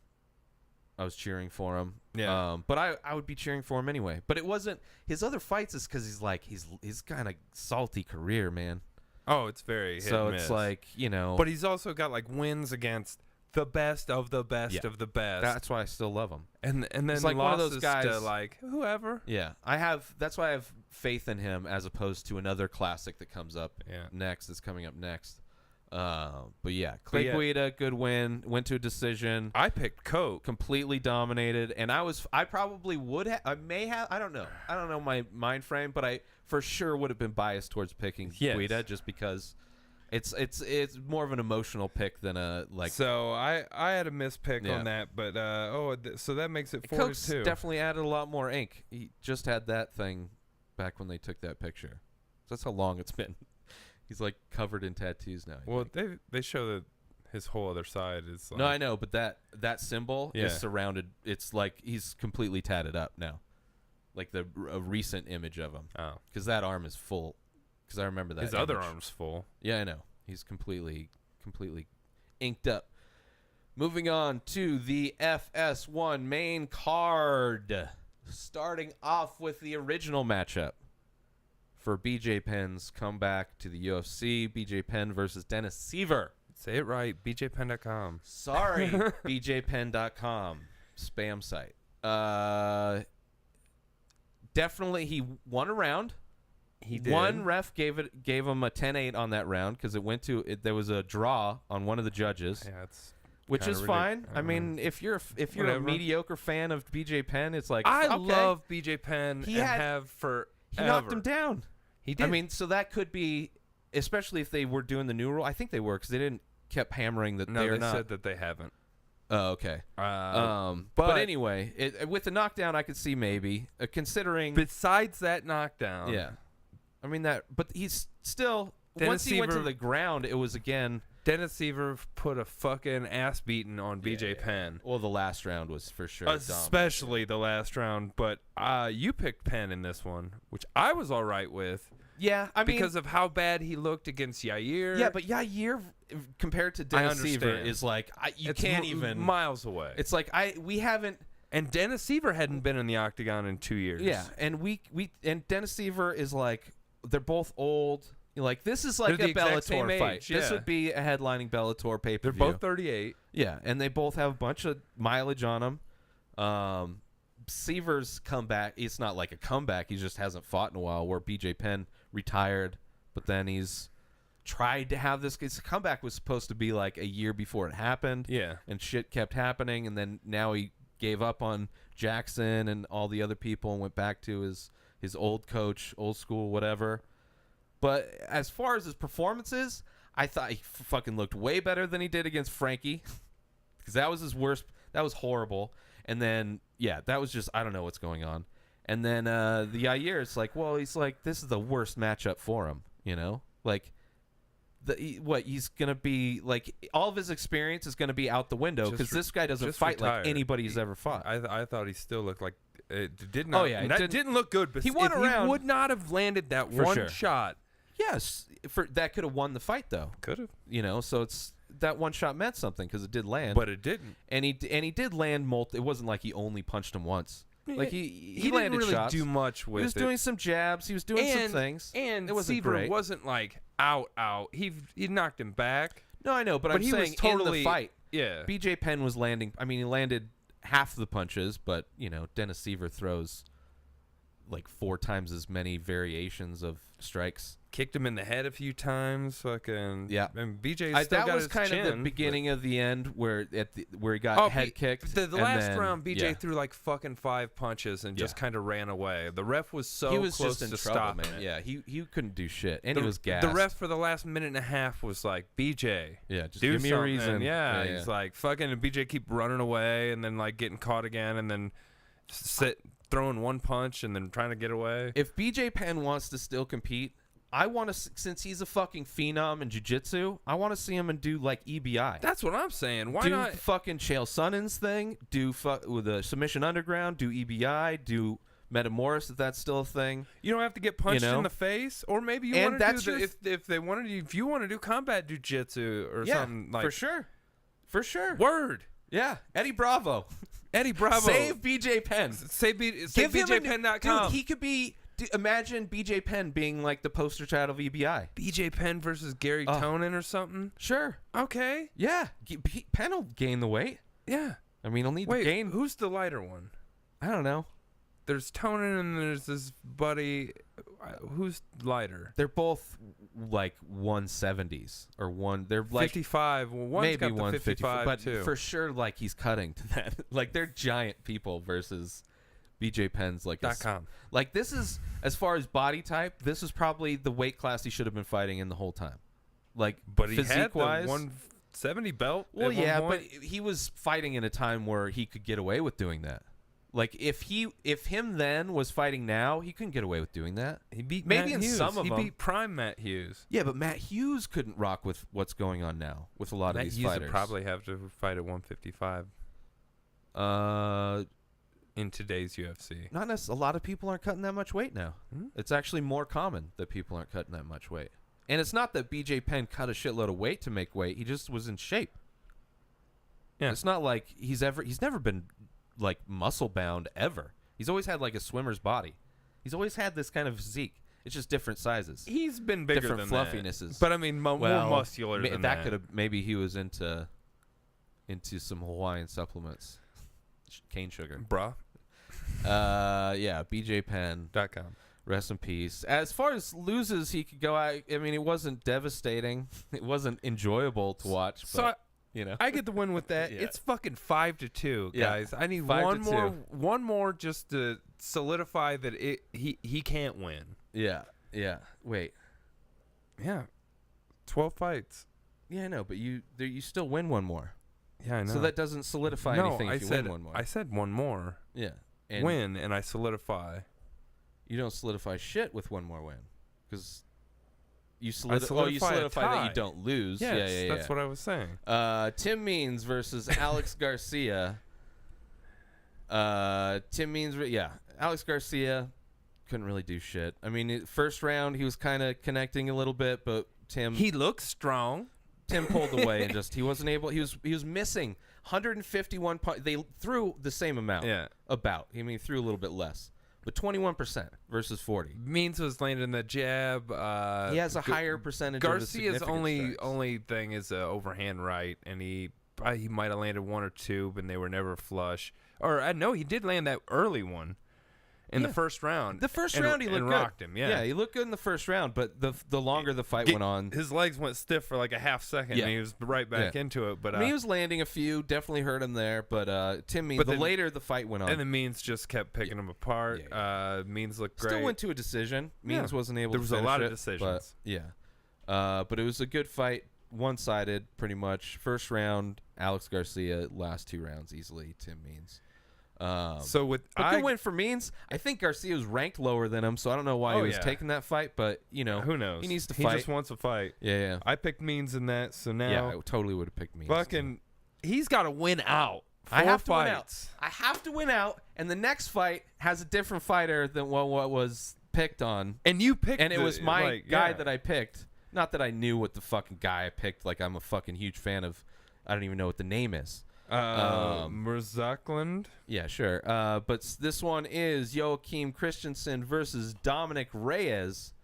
[SPEAKER 1] I was cheering for him.
[SPEAKER 2] Yeah.
[SPEAKER 1] But I would be cheering for him anyway. But it wasn't his other fights. Is because he's kind of salty career, man.
[SPEAKER 2] Oh, it's very hit
[SPEAKER 1] so
[SPEAKER 2] and
[SPEAKER 1] it's
[SPEAKER 2] miss.
[SPEAKER 1] like,
[SPEAKER 2] but he's also got like wins against the best of the best of the best.
[SPEAKER 1] That's why I still love him.
[SPEAKER 2] And then
[SPEAKER 1] it's like one of those guys
[SPEAKER 2] to like whoever.
[SPEAKER 1] Yeah, that's why I have faith in him as opposed to another classic that comes up next. That's coming up next. But yeah, Clay Guida, good win. Went to a decision.
[SPEAKER 2] I picked Koch.
[SPEAKER 1] Completely dominated, and I probably would have. I may have. I don't know my mind frame, but I for sure would have been biased towards picking Guida just because it's more of an emotional pick than a like.
[SPEAKER 2] So I had a mispick on that, but so that makes it 4-2.
[SPEAKER 1] Definitely added a lot more ink. He just had that thing back when they took that picture. So that's how long it's been. He's like covered in tattoos now.
[SPEAKER 2] Well, they show that his whole other side is. Like,
[SPEAKER 1] no, I know, but that symbol is surrounded. It's like he's completely tatted up now, like a recent image of him.
[SPEAKER 2] Oh,
[SPEAKER 1] because that arm is full. Because I remember that.
[SPEAKER 2] His other arm's full.
[SPEAKER 1] Yeah, I know. He's completely inked up. Moving on to the FS1 main card, starting off with the original matchup. For BJ Penn's comeback to the UFC, BJ Penn versus Dennis Siver.
[SPEAKER 2] Say it right, bjpenn.com.
[SPEAKER 1] Sorry, bjpenn.com. Spam site. Definitely, he won a round.
[SPEAKER 2] He did.
[SPEAKER 1] One ref gave him a 10-8 on that round because there was a draw on one of the judges.
[SPEAKER 2] Yeah, it's
[SPEAKER 1] which is fine. I mean, if you're a mediocre fan of BJ Penn, it's like
[SPEAKER 2] I love BJ Penn. He
[SPEAKER 1] knocked him down.
[SPEAKER 2] He did.
[SPEAKER 1] I mean, so that could be, especially if they were doing the new rule. I think they were because they didn't kept hammering that they're not.
[SPEAKER 2] No, they said that they haven't.
[SPEAKER 1] Oh, okay. But anyway, with the knockdown, I could see maybe considering.
[SPEAKER 2] Besides that knockdown,
[SPEAKER 1] yeah. I mean that, but he's still.
[SPEAKER 2] Dennis
[SPEAKER 1] once he went to the ground, it was again.
[SPEAKER 2] Dennis Siver put a fucking ass beating on BJ Penn.
[SPEAKER 1] Well, the last round was for sure.
[SPEAKER 2] Especially the last round. But you picked Penn in this one, which I was all right with.
[SPEAKER 1] Yeah, I mean.
[SPEAKER 2] Because of how bad he looked against Yair.
[SPEAKER 1] Yeah, but Yair, compared to Dennis Siver, is like, you can't even.
[SPEAKER 2] Miles away.
[SPEAKER 1] It's like, we haven't.
[SPEAKER 2] And Dennis Siver hadn't been in the octagon in 2 years.
[SPEAKER 1] Yeah, and and Dennis Siver is like, they're both old. Like, this is like a Bellator fight. This would be a headlining Bellator pay-per-view.
[SPEAKER 2] They're both 38.
[SPEAKER 1] Yeah, and they both have a bunch of mileage on them. Seaver's comeback, it's not like a comeback. He just hasn't fought in a while, where BJ Penn retired, but then he's tried to have this. His comeback was supposed to be like a year before it happened.
[SPEAKER 2] Yeah.
[SPEAKER 1] And shit kept happening, and then now he gave up on Jackson and all the other people and went back to his old coach, old school, whatever. But as far as his performances, I thought he fucking looked way better than he did against Frankie, because that was his worst. That was horrible. And then, yeah, that was just, I don't know what's going on. And then the Yair, it's like, well, he's like, this is the worst matchup for him, you know? Like, he's going to be, like, all of his experience is going to be out the window, because this guy doesn't fight like anybody he's ever fought.
[SPEAKER 2] I thought he still looked like, it did not.
[SPEAKER 1] Oh, yeah.
[SPEAKER 2] It didn't look good, but
[SPEAKER 1] he won around.
[SPEAKER 2] He would not have landed that one shot.
[SPEAKER 1] Yes, that could have won the fight, though.
[SPEAKER 2] Could have.
[SPEAKER 1] You know, so it's that one shot meant something, because it did land.
[SPEAKER 2] But it didn't.
[SPEAKER 1] And he did land It wasn't like he only punched him once. Like he
[SPEAKER 2] didn't
[SPEAKER 1] landed
[SPEAKER 2] really
[SPEAKER 1] shots.
[SPEAKER 2] do much with it.
[SPEAKER 1] He was doing some jabs. He was doing some things.
[SPEAKER 2] And
[SPEAKER 1] it wasn't
[SPEAKER 2] Siver
[SPEAKER 1] great.
[SPEAKER 2] wasn't like out. He knocked him back.
[SPEAKER 1] No, I know, but I'm
[SPEAKER 2] he
[SPEAKER 1] saying
[SPEAKER 2] was totally,
[SPEAKER 1] in the fight,
[SPEAKER 2] yeah.
[SPEAKER 1] BJ Penn was landing. I mean, he landed half the punches, but you know, Dennis Siver throws like 4 times as many variations of strikes.
[SPEAKER 2] Kicked him in the head a few times. Fucking
[SPEAKER 1] yeah.
[SPEAKER 2] And BJ still got his
[SPEAKER 1] kind
[SPEAKER 2] chin,
[SPEAKER 1] of the beginning of the end where he got head kicked.
[SPEAKER 2] The last round, BJ threw like fucking 5 punches and just kind of ran away. The ref was so
[SPEAKER 1] he was
[SPEAKER 2] close
[SPEAKER 1] just in
[SPEAKER 2] to
[SPEAKER 1] trouble,
[SPEAKER 2] stop
[SPEAKER 1] man.
[SPEAKER 2] it.
[SPEAKER 1] Yeah, he couldn't do shit, and he was gassed.
[SPEAKER 2] The ref for the last minute and a half was like, BJ,
[SPEAKER 1] just
[SPEAKER 2] do
[SPEAKER 1] give me a
[SPEAKER 2] something.
[SPEAKER 1] reason.
[SPEAKER 2] Yeah, he's like fucking, and BJ keep running away and then like getting caught again and then throwing one punch and then trying to get away.
[SPEAKER 1] If BJ Penn wants to still compete, I want to, since he's a fucking phenom in jiu-jitsu, I want to see him and do like EBI.
[SPEAKER 2] That's what I'm saying. Why
[SPEAKER 1] do
[SPEAKER 2] not?
[SPEAKER 1] Fucking Chael Sonnen's thing. Do with the submission underground. Do EBI. Do Metamoris if that's still a thing.
[SPEAKER 2] You don't have to get punched in the face, or maybe you want to do if you want to do combat jiu-jitsu or something like
[SPEAKER 1] for sure.
[SPEAKER 2] Word.
[SPEAKER 1] Yeah, Eddie Bravo. Save BJ Penn.
[SPEAKER 2] Save BJPenn.com.
[SPEAKER 1] Dude, he could be. Imagine BJ Penn being like the poster child of EBI.
[SPEAKER 2] BJ Penn versus Gary Tonin or something?
[SPEAKER 1] Sure.
[SPEAKER 2] Okay.
[SPEAKER 1] Yeah. Penn will gain the weight.
[SPEAKER 2] Yeah.
[SPEAKER 1] I mean, he'll need to gain.
[SPEAKER 2] Who's the lighter one?
[SPEAKER 1] I don't know.
[SPEAKER 2] There's Tonin and there's this buddy. Who's lighter?
[SPEAKER 1] They're both like 170s or they're like
[SPEAKER 2] 55. Well, one's
[SPEAKER 1] maybe
[SPEAKER 2] got the 55
[SPEAKER 1] but
[SPEAKER 2] too.
[SPEAKER 1] For sure, like he's cutting to that. Like they're giant people versus BJ Penn's like
[SPEAKER 2] .com.
[SPEAKER 1] Like this is, as far as body type, this is probably the weight class he should have been fighting in the whole time. Like,
[SPEAKER 2] but he
[SPEAKER 1] physique
[SPEAKER 2] had the
[SPEAKER 1] wise,
[SPEAKER 2] 170 belt.
[SPEAKER 1] Well, yeah, but he was fighting in a time where he could get away with doing that. Like if him then was fighting now, he couldn't get away with doing that.
[SPEAKER 2] He beat
[SPEAKER 1] maybe
[SPEAKER 2] Matt
[SPEAKER 1] in
[SPEAKER 2] Hughes.
[SPEAKER 1] some of
[SPEAKER 2] he
[SPEAKER 1] them.
[SPEAKER 2] beat prime Matt Hughes.
[SPEAKER 1] Yeah, but Matt Hughes couldn't rock with what's going on now with a lot of these
[SPEAKER 2] Matt Hughes
[SPEAKER 1] fighters.
[SPEAKER 2] would probably have to fight at 155. In today's UFC,
[SPEAKER 1] not necessarily. A lot of people aren't cutting that much weight now. It's actually more common that people aren't cutting that much weight. And it's not that BJ Penn cut a shitload of weight to make weight. He just was in shape. Yeah, it's not like he's never been like muscle bound ever. He's always had like a swimmer's body. He's always had this kind of physique. It's just different sizes.
[SPEAKER 2] He's been bigger
[SPEAKER 1] different
[SPEAKER 2] than
[SPEAKER 1] fluffinesses.
[SPEAKER 2] But I mean, more muscular than that.
[SPEAKER 1] Could have maybe he was into some Hawaiian supplements, cane sugar,
[SPEAKER 2] bruh.
[SPEAKER 1] Yeah, BJPenn.com. Rest in peace. As far as loses, he could go. I mean, it wasn't devastating. It wasn't enjoyable to watch. But,
[SPEAKER 2] so
[SPEAKER 1] you know,
[SPEAKER 2] I get the win with that. Yeah. It's fucking 5-2, guys. I need one more just to solidify that he can't win.
[SPEAKER 1] Yeah. Wait.
[SPEAKER 2] Yeah. 12 fights.
[SPEAKER 1] Yeah, I know, but you still win one more.
[SPEAKER 2] Yeah, I know.
[SPEAKER 1] So that doesn't solidify anything if you win one more.
[SPEAKER 2] I said one more.
[SPEAKER 1] Yeah.
[SPEAKER 2] And win, and I solidify.
[SPEAKER 1] You don't solidify shit with one more win. Because you solidify that you don't lose.
[SPEAKER 2] Yes,
[SPEAKER 1] yeah.
[SPEAKER 2] That's what I was saying.
[SPEAKER 1] Tim Means versus Alex Garcia. Tim Means, Alex Garcia couldn't really do shit. I mean, first round, he was kind of connecting a little bit, but Tim...
[SPEAKER 2] He looks strong.
[SPEAKER 1] Tim pulled away and he wasn't able... He was missing 151 punch. They threw the same amount.
[SPEAKER 2] Yeah.
[SPEAKER 1] About. I mean, he threw a little bit less. But 21% versus 40.
[SPEAKER 2] Means was landing the jab.
[SPEAKER 1] He has a higher percentage.
[SPEAKER 2] Garcia's only thing is overhand right, and he might have landed one or two, but they were never flush. Or I know he did land that early one in the first round.
[SPEAKER 1] The first round he looked good.
[SPEAKER 2] Rocked him. Yeah,
[SPEAKER 1] he looked good in the first round, but the longer the fight went on,
[SPEAKER 2] his legs went stiff for like a half second, and he was right back into it. But
[SPEAKER 1] I mean, he was landing a few, definitely hurt him there. But Tim Means, later the fight went on,
[SPEAKER 2] and the Means just kept picking him apart. Means looked great.
[SPEAKER 1] Still went to a decision. Means wasn't able.
[SPEAKER 2] There was
[SPEAKER 1] to
[SPEAKER 2] a lot of
[SPEAKER 1] it,
[SPEAKER 2] decisions.
[SPEAKER 1] But it was a good fight, one-sided pretty much. First round, Alex Garcia. Last 2 rounds easily, Tim Means. Good win for Means. I think Garcia was ranked lower than him, so I don't know why he was taking that fight. But
[SPEAKER 2] who knows?
[SPEAKER 1] He needs to fight.
[SPEAKER 2] He just wants a fight.
[SPEAKER 1] Yeah.
[SPEAKER 2] I picked Means in that, so now
[SPEAKER 1] I totally would have picked Means.
[SPEAKER 2] Fucking, he's got to win out.
[SPEAKER 1] I have to win out. I have to win out, and the next fight has a different fighter than what was picked on.
[SPEAKER 2] And you picked,
[SPEAKER 1] and it was my guy that I picked. Not that I knew what the fucking guy I picked. Like I'm a fucking huge fan of. I don't even know what the name is.
[SPEAKER 2] Merzakland?
[SPEAKER 1] Yeah, sure. But this one is Joachim Christensen versus Dominick Reyes.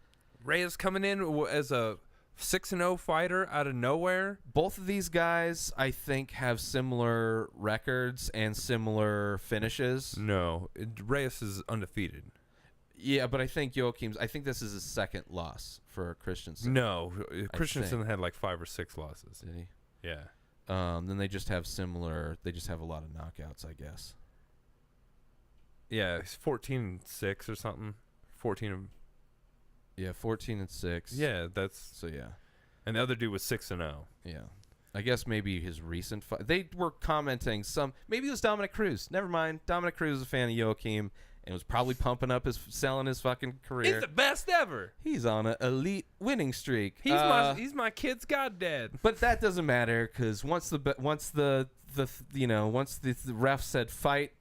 [SPEAKER 2] Reyes coming in as a 6-0 fighter out of nowhere.
[SPEAKER 1] Both of these guys, I think, have similar records and similar finishes.
[SPEAKER 2] No, Reyes is undefeated.
[SPEAKER 1] Yeah, but I think I think this is his second loss for Christensen.
[SPEAKER 2] No, Christensen had like 5 or 6 losses.
[SPEAKER 1] Did he?
[SPEAKER 2] Yeah.
[SPEAKER 1] Then they just have similar. They just have a lot of knockouts, I guess.
[SPEAKER 2] Yeah, it's 14-6 or something. 14.
[SPEAKER 1] Yeah, 14-6.
[SPEAKER 2] Yeah, that's
[SPEAKER 1] so. Yeah,
[SPEAKER 2] and the other dude was 6-0.
[SPEAKER 1] Yeah, I guess maybe his recent fight. They were commenting maybe it was Dominick Cruz. Never mind. Dominick Cruz is a fan of Joachim and was probably pumping up selling his fucking career.
[SPEAKER 2] He's the best ever.
[SPEAKER 1] He's on an elite winning streak.
[SPEAKER 2] He's my kid's goddad.
[SPEAKER 1] But that doesn't matter because once the ref said fight,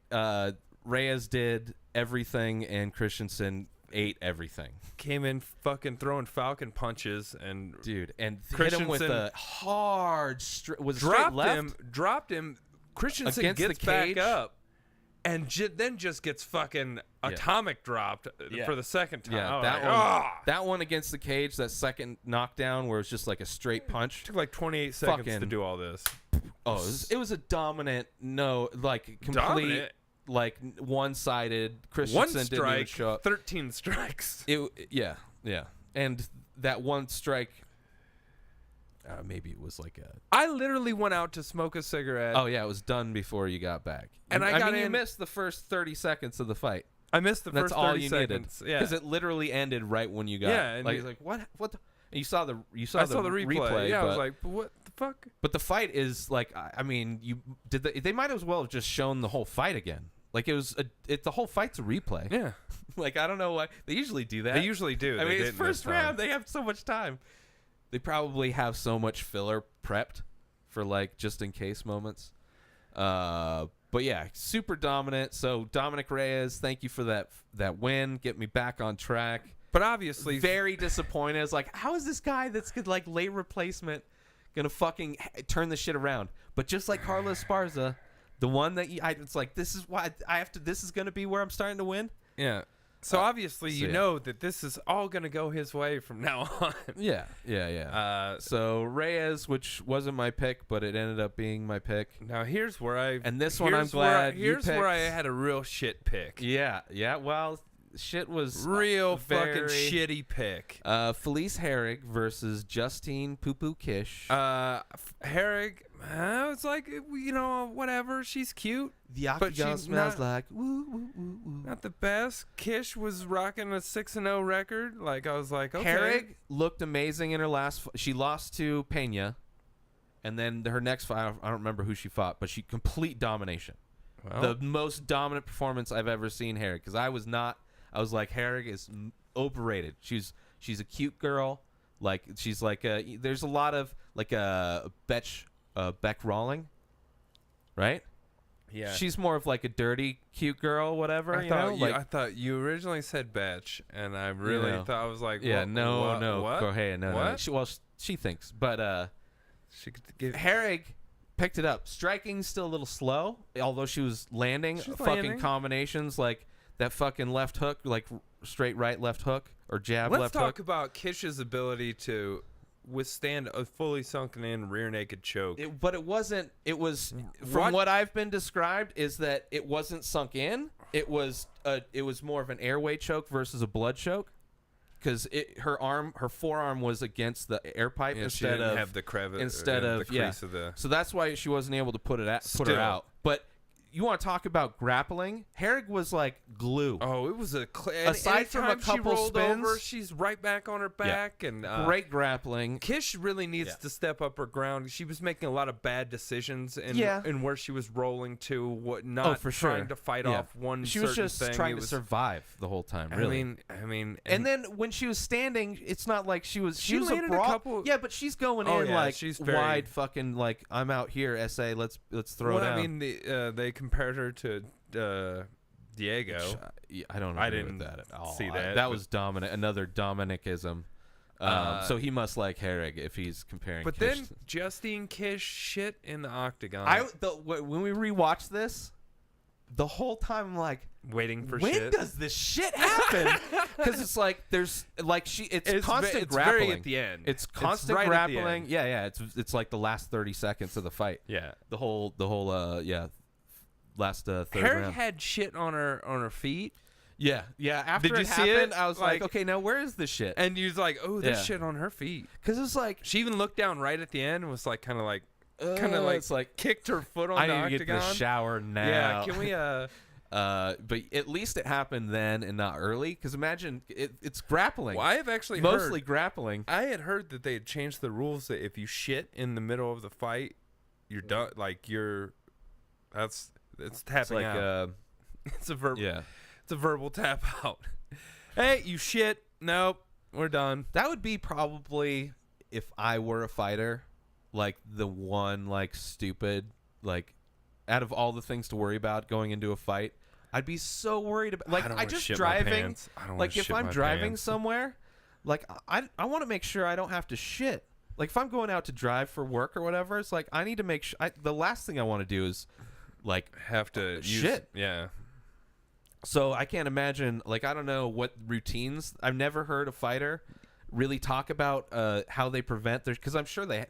[SPEAKER 1] Reyes did everything and Christensen ate everything.
[SPEAKER 2] Came in fucking throwing falcon punches and
[SPEAKER 1] hit him with a hard straight left.
[SPEAKER 2] Dropped him. Christensen
[SPEAKER 1] Against
[SPEAKER 2] gets
[SPEAKER 1] the cage.
[SPEAKER 2] back up. And then just gets fucking atomic dropped for the second time.
[SPEAKER 1] Yeah, that one against the cage, that second knockdown where it's just like a straight punch.
[SPEAKER 2] Took like 28 seconds to do all this.
[SPEAKER 1] Oh, it was a dominant, complete, like one-sided. Christensen didn't even show up.
[SPEAKER 2] 13 strikes.
[SPEAKER 1] Yeah. And that one strike, maybe it was like
[SPEAKER 2] I literally went out to smoke a cigarette.
[SPEAKER 1] Oh, yeah, it was done before you got back.
[SPEAKER 2] And
[SPEAKER 1] you missed the first 30 seconds of the fight.
[SPEAKER 2] I missed the first 30 seconds. That's all you needed. Yeah.
[SPEAKER 1] Because it literally ended right when you got.
[SPEAKER 2] Yeah. And
[SPEAKER 1] like what? And you saw the
[SPEAKER 2] replay. Yeah, I was like, what the fuck?
[SPEAKER 1] But the fight is like, I mean, they might as well have just shown the whole fight again. Like the whole fight's a replay.
[SPEAKER 2] Yeah.
[SPEAKER 1] Like I don't know why they usually do that.
[SPEAKER 2] They usually do.
[SPEAKER 1] I mean, it's first round. They have so much time. They probably have so much filler prepped for like just in case moments. But yeah, super dominant. So Dominick Reyes, thank you for that win. Get me back on track.
[SPEAKER 2] But obviously,
[SPEAKER 1] very disappointed. It's like, how is this guy that's good like late replacement gonna fucking turn the shit around? But just like Carla Esparza, the one that it's like, this is why I have to. This is gonna be where I'm starting to win.
[SPEAKER 2] Yeah. So obviously you know that this is all going to go his way from now on.
[SPEAKER 1] Yeah. So Reyes, which wasn't my pick, but it ended up being my pick.
[SPEAKER 2] Now here's where I'm
[SPEAKER 1] glad you
[SPEAKER 2] picked. Here's where I had a real shit pick.
[SPEAKER 1] Yeah. Well, shit was
[SPEAKER 2] real fucking shitty pick.
[SPEAKER 1] Felice Herrig versus Justine Poo Kish.
[SPEAKER 2] Herrig, it's like, whatever. She's cute.
[SPEAKER 1] The octagon smells like woo, woo, woo, woo.
[SPEAKER 2] Not the best. Kish was rocking a 6-0 record. Like, I was like, okay.
[SPEAKER 1] Herrig looked amazing in her last she lost to Pena. And then her next fight, I don't remember who she fought, but she complete domination. Well, the most dominant performance I've ever seen Herrig. Because I was like, Herrig is overrated. She's a cute girl. Like, she's like there's a lot of like Beck Rawling, right?
[SPEAKER 2] Yeah.
[SPEAKER 1] She's more of like a dirty, cute girl, whatever.
[SPEAKER 2] I thought you originally said Betch, and I really thought, I was like,
[SPEAKER 1] yeah,
[SPEAKER 2] what?
[SPEAKER 1] No,
[SPEAKER 2] What?
[SPEAKER 1] Correa, no. She thinks, but
[SPEAKER 2] she could give
[SPEAKER 1] Herrig picked it up. Striking's still a little slow, although she was landing fucking combinations like that fucking left hook, like straight right left hook or jab left hook.
[SPEAKER 2] Let's talk about Kish's ability to withstand a fully sunken in rear naked choke.
[SPEAKER 1] But it wasn't. It was from what I've been described is that it wasn't sunk in. It was more of an airway choke versus a blood choke, because her forearm was against the air pipe instead of
[SPEAKER 2] have the crevice
[SPEAKER 1] the crease
[SPEAKER 2] of the.
[SPEAKER 1] So that's why she wasn't able to put her out. But you want to talk about grappling? Herrig was like glue.
[SPEAKER 2] Oh, it was
[SPEAKER 1] aside from a couple spins,
[SPEAKER 2] over, she's right back on her back and
[SPEAKER 1] great grappling.
[SPEAKER 2] Kish really needs to step up her ground. She was making a lot of bad decisions in where she was rolling to, trying to fight off one.
[SPEAKER 1] She was just
[SPEAKER 2] thing.
[SPEAKER 1] trying to survive the whole time. Really,
[SPEAKER 2] I mean,
[SPEAKER 1] and then when she was standing, it's not like she was
[SPEAKER 2] landed
[SPEAKER 1] a brawl.
[SPEAKER 2] a couple.
[SPEAKER 1] Yeah, but she's going in like she's wide, fucking like I'm out here. SA, let's throw down.
[SPEAKER 2] I mean, they compared her to Diego.
[SPEAKER 1] I don't know.
[SPEAKER 2] I didn't see that.
[SPEAKER 1] That was another Dominicism. So he must like Herrig if he's comparing.
[SPEAKER 2] But
[SPEAKER 1] Kish
[SPEAKER 2] then Justine Kish shit in the octagon.
[SPEAKER 1] When we rewatched this, the whole time I'm like
[SPEAKER 2] waiting for
[SPEAKER 1] when
[SPEAKER 2] shit.
[SPEAKER 1] Does this shit happen? Because it's like there's like it's constant grappling.
[SPEAKER 2] Very at the end.
[SPEAKER 1] It's constant
[SPEAKER 2] right
[SPEAKER 1] grappling. Yeah. It's like the last 30 seconds of the fight.
[SPEAKER 2] Yeah.
[SPEAKER 1] The whole last third
[SPEAKER 2] Herrig
[SPEAKER 1] round.
[SPEAKER 2] had shit on her feet.
[SPEAKER 1] Yeah. After
[SPEAKER 2] Did you
[SPEAKER 1] it
[SPEAKER 2] see
[SPEAKER 1] happened,
[SPEAKER 2] it?
[SPEAKER 1] I was like, okay, now where is this shit?
[SPEAKER 2] And you was like, oh, there's shit on her feet.
[SPEAKER 1] Because it's like
[SPEAKER 2] she even looked down right at the end and was like, kind of like
[SPEAKER 1] it's like
[SPEAKER 2] kicked her foot on the octagon.
[SPEAKER 1] I need to get to the shower now.
[SPEAKER 2] Yeah, can we?
[SPEAKER 1] But at least it happened then and not early. Because imagine it's grappling.
[SPEAKER 2] Well, I have actually
[SPEAKER 1] mostly grappling.
[SPEAKER 2] I had heard that they had changed the rules that if you shit in the middle of the fight, you're done. Like it's tapping out. It's a verbal.
[SPEAKER 1] Yeah.
[SPEAKER 2] It's a verbal tap out. Hey, you shit. Nope. We're done.
[SPEAKER 1] That would be probably, if I were a fighter, like the one like stupid, like out of all the things to worry about going into a fight, I'd be so worried about like I just driving. Like if I'm driving somewhere, like I want to make sure I don't have to shit. Like if I'm going out to drive for work or whatever, it's like I need to make sure. The last thing I want to do is like
[SPEAKER 2] have to
[SPEAKER 1] shit.
[SPEAKER 2] Yeah.
[SPEAKER 1] So I can't imagine, like, I don't know what routines. I've never heard a fighter really talk about how they prevent their, because I'm sure they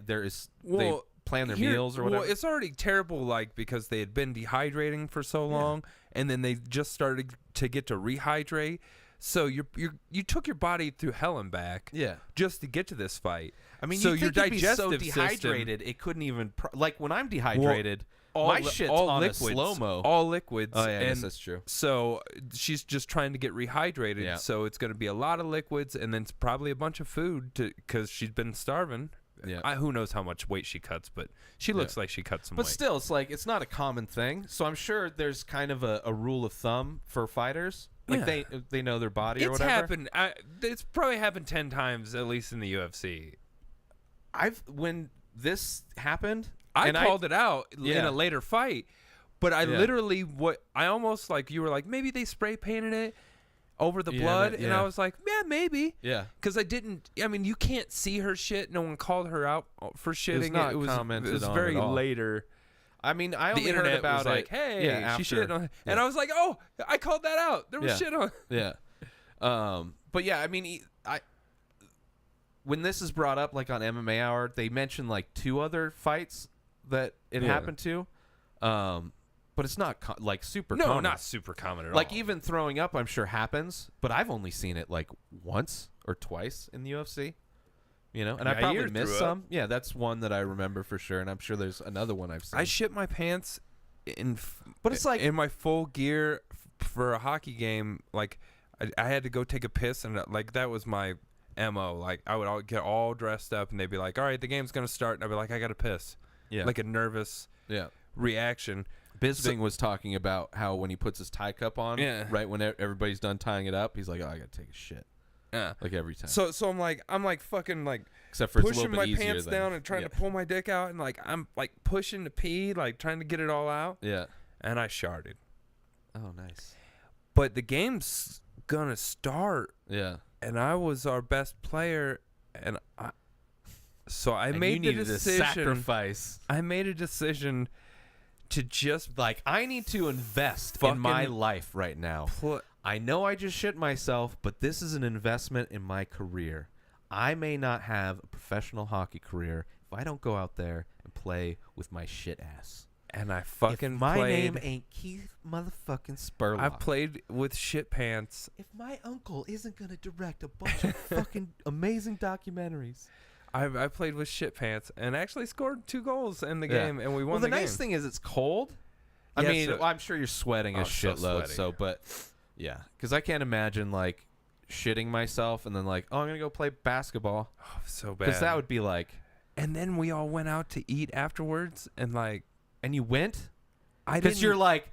[SPEAKER 1] plan their meals or whatever.
[SPEAKER 2] Well, it's already terrible, like, because they had been dehydrating for so long, and then they just started to get to rehydrate. So you took your body through hell and back, just to get to this fight.
[SPEAKER 1] I mean,
[SPEAKER 2] so
[SPEAKER 1] you think
[SPEAKER 2] your
[SPEAKER 1] you'd be so dehydrated, it couldn't even like when I'm dehydrated. My shit's on liquids, a slow-mo.
[SPEAKER 2] All liquids.
[SPEAKER 1] Oh, yeah, I guess that's true.
[SPEAKER 2] So she's just trying to get rehydrated. Yeah. So it's going to be a lot of liquids and then probably a bunch of food because she's been starving. Yeah. Who knows how much weight she cuts, but she looks like she cuts some weight.
[SPEAKER 1] But still, it's like it's not a common thing. So I'm sure there's kind of a rule of thumb for fighters. Like they know their body or whatever.
[SPEAKER 2] It's probably happened 10 times, at least in the UFC.
[SPEAKER 1] When this happened...
[SPEAKER 2] I called it out in a later fight, but I literally I almost like you were like maybe they spray painted it over the blood, and I was like maybe because I didn't. I mean you can't see her shit. No one called her out for shitting.
[SPEAKER 1] It was
[SPEAKER 2] very later.
[SPEAKER 1] I mean I only
[SPEAKER 2] the internet
[SPEAKER 1] heard about
[SPEAKER 2] was like hey she shit on, and I was like oh I called that out. There was shit on.
[SPEAKER 1] But yeah I mean when this is brought up like on MMA Hour they mention like 2 other fights that it happened to, but it's not like super common.
[SPEAKER 2] No, not super common at all.
[SPEAKER 1] Like even throwing up, I'm sure happens, but I've only seen it like once or twice in the UFC. You know, and I probably missed some. Yeah, that's one that I remember for sure, and I'm sure there's another one I've seen.
[SPEAKER 2] I shit my pants
[SPEAKER 1] but it's like
[SPEAKER 2] in my full gear for a hockey game. Like I had to go take a piss, and like that was my MO. Like I would get all dressed up, and they'd be like, "All right, the game's gonna start," and I'd be like, "I gotta piss." Yeah. Like a nervous reaction.
[SPEAKER 1] Bisbing was talking about how when he puts his tie cup on, right when everybody's done tying it up, he's like, "Oh, I gotta take a shit." Yeah. Like every time.
[SPEAKER 2] So I'm like fucking like
[SPEAKER 1] except for
[SPEAKER 2] pushing my pants down and trying to pull my dick out and like I'm like pushing to pee, like trying to get it all out.
[SPEAKER 1] Yeah.
[SPEAKER 2] And I sharted.
[SPEAKER 1] Oh, nice.
[SPEAKER 2] But the game's gonna start.
[SPEAKER 1] Yeah.
[SPEAKER 2] And I was our best player, and So I
[SPEAKER 1] And
[SPEAKER 2] made
[SPEAKER 1] you
[SPEAKER 2] the
[SPEAKER 1] needed
[SPEAKER 2] decision.
[SPEAKER 1] to sacrifice.
[SPEAKER 2] I made a decision to just
[SPEAKER 1] Like, I need to invest in my life right now. I know I just shit myself, but this is an investment in my career. I may not have a professional hockey career if I don't go out there and play with my shit ass.
[SPEAKER 2] And I fucking
[SPEAKER 1] if my
[SPEAKER 2] played.
[SPEAKER 1] name ain't Keith motherfucking Spurlock.
[SPEAKER 2] I played with shit pants.
[SPEAKER 1] If my uncle isn't going to direct a bunch of fucking amazing documentaries.
[SPEAKER 2] I played with shit pants and actually scored 2 goals in the game, and we won the game.
[SPEAKER 1] Well, the nice thing is it's cold. I mean, I'm sure you're sweating a shitload.
[SPEAKER 2] So
[SPEAKER 1] but yeah, because I can't imagine like shitting myself and then like, oh, I'm gonna go play basketball.
[SPEAKER 2] Oh, so bad.
[SPEAKER 1] Because that would be like.
[SPEAKER 2] And then we all went out to eat afterwards, and like.
[SPEAKER 1] And you went? Because you're like,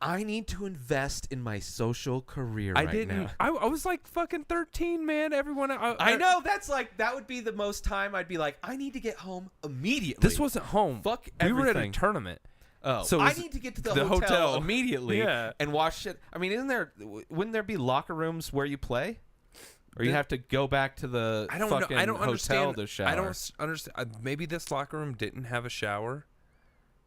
[SPEAKER 1] I need to invest in my social career now.
[SPEAKER 2] I was like fucking 13, man. Everyone.
[SPEAKER 1] I know. That's like, that would be the most time I'd be like, I need to get home immediately.
[SPEAKER 2] This wasn't home.
[SPEAKER 1] Fuck
[SPEAKER 2] everything. We were at a tournament.
[SPEAKER 1] Oh, so I need to get to the hotel immediately and watch shit. I mean, wouldn't there be locker rooms where you play? Or you have to go back to the fucking hotel to shower?
[SPEAKER 2] I don't understand. Maybe this locker room didn't have a shower.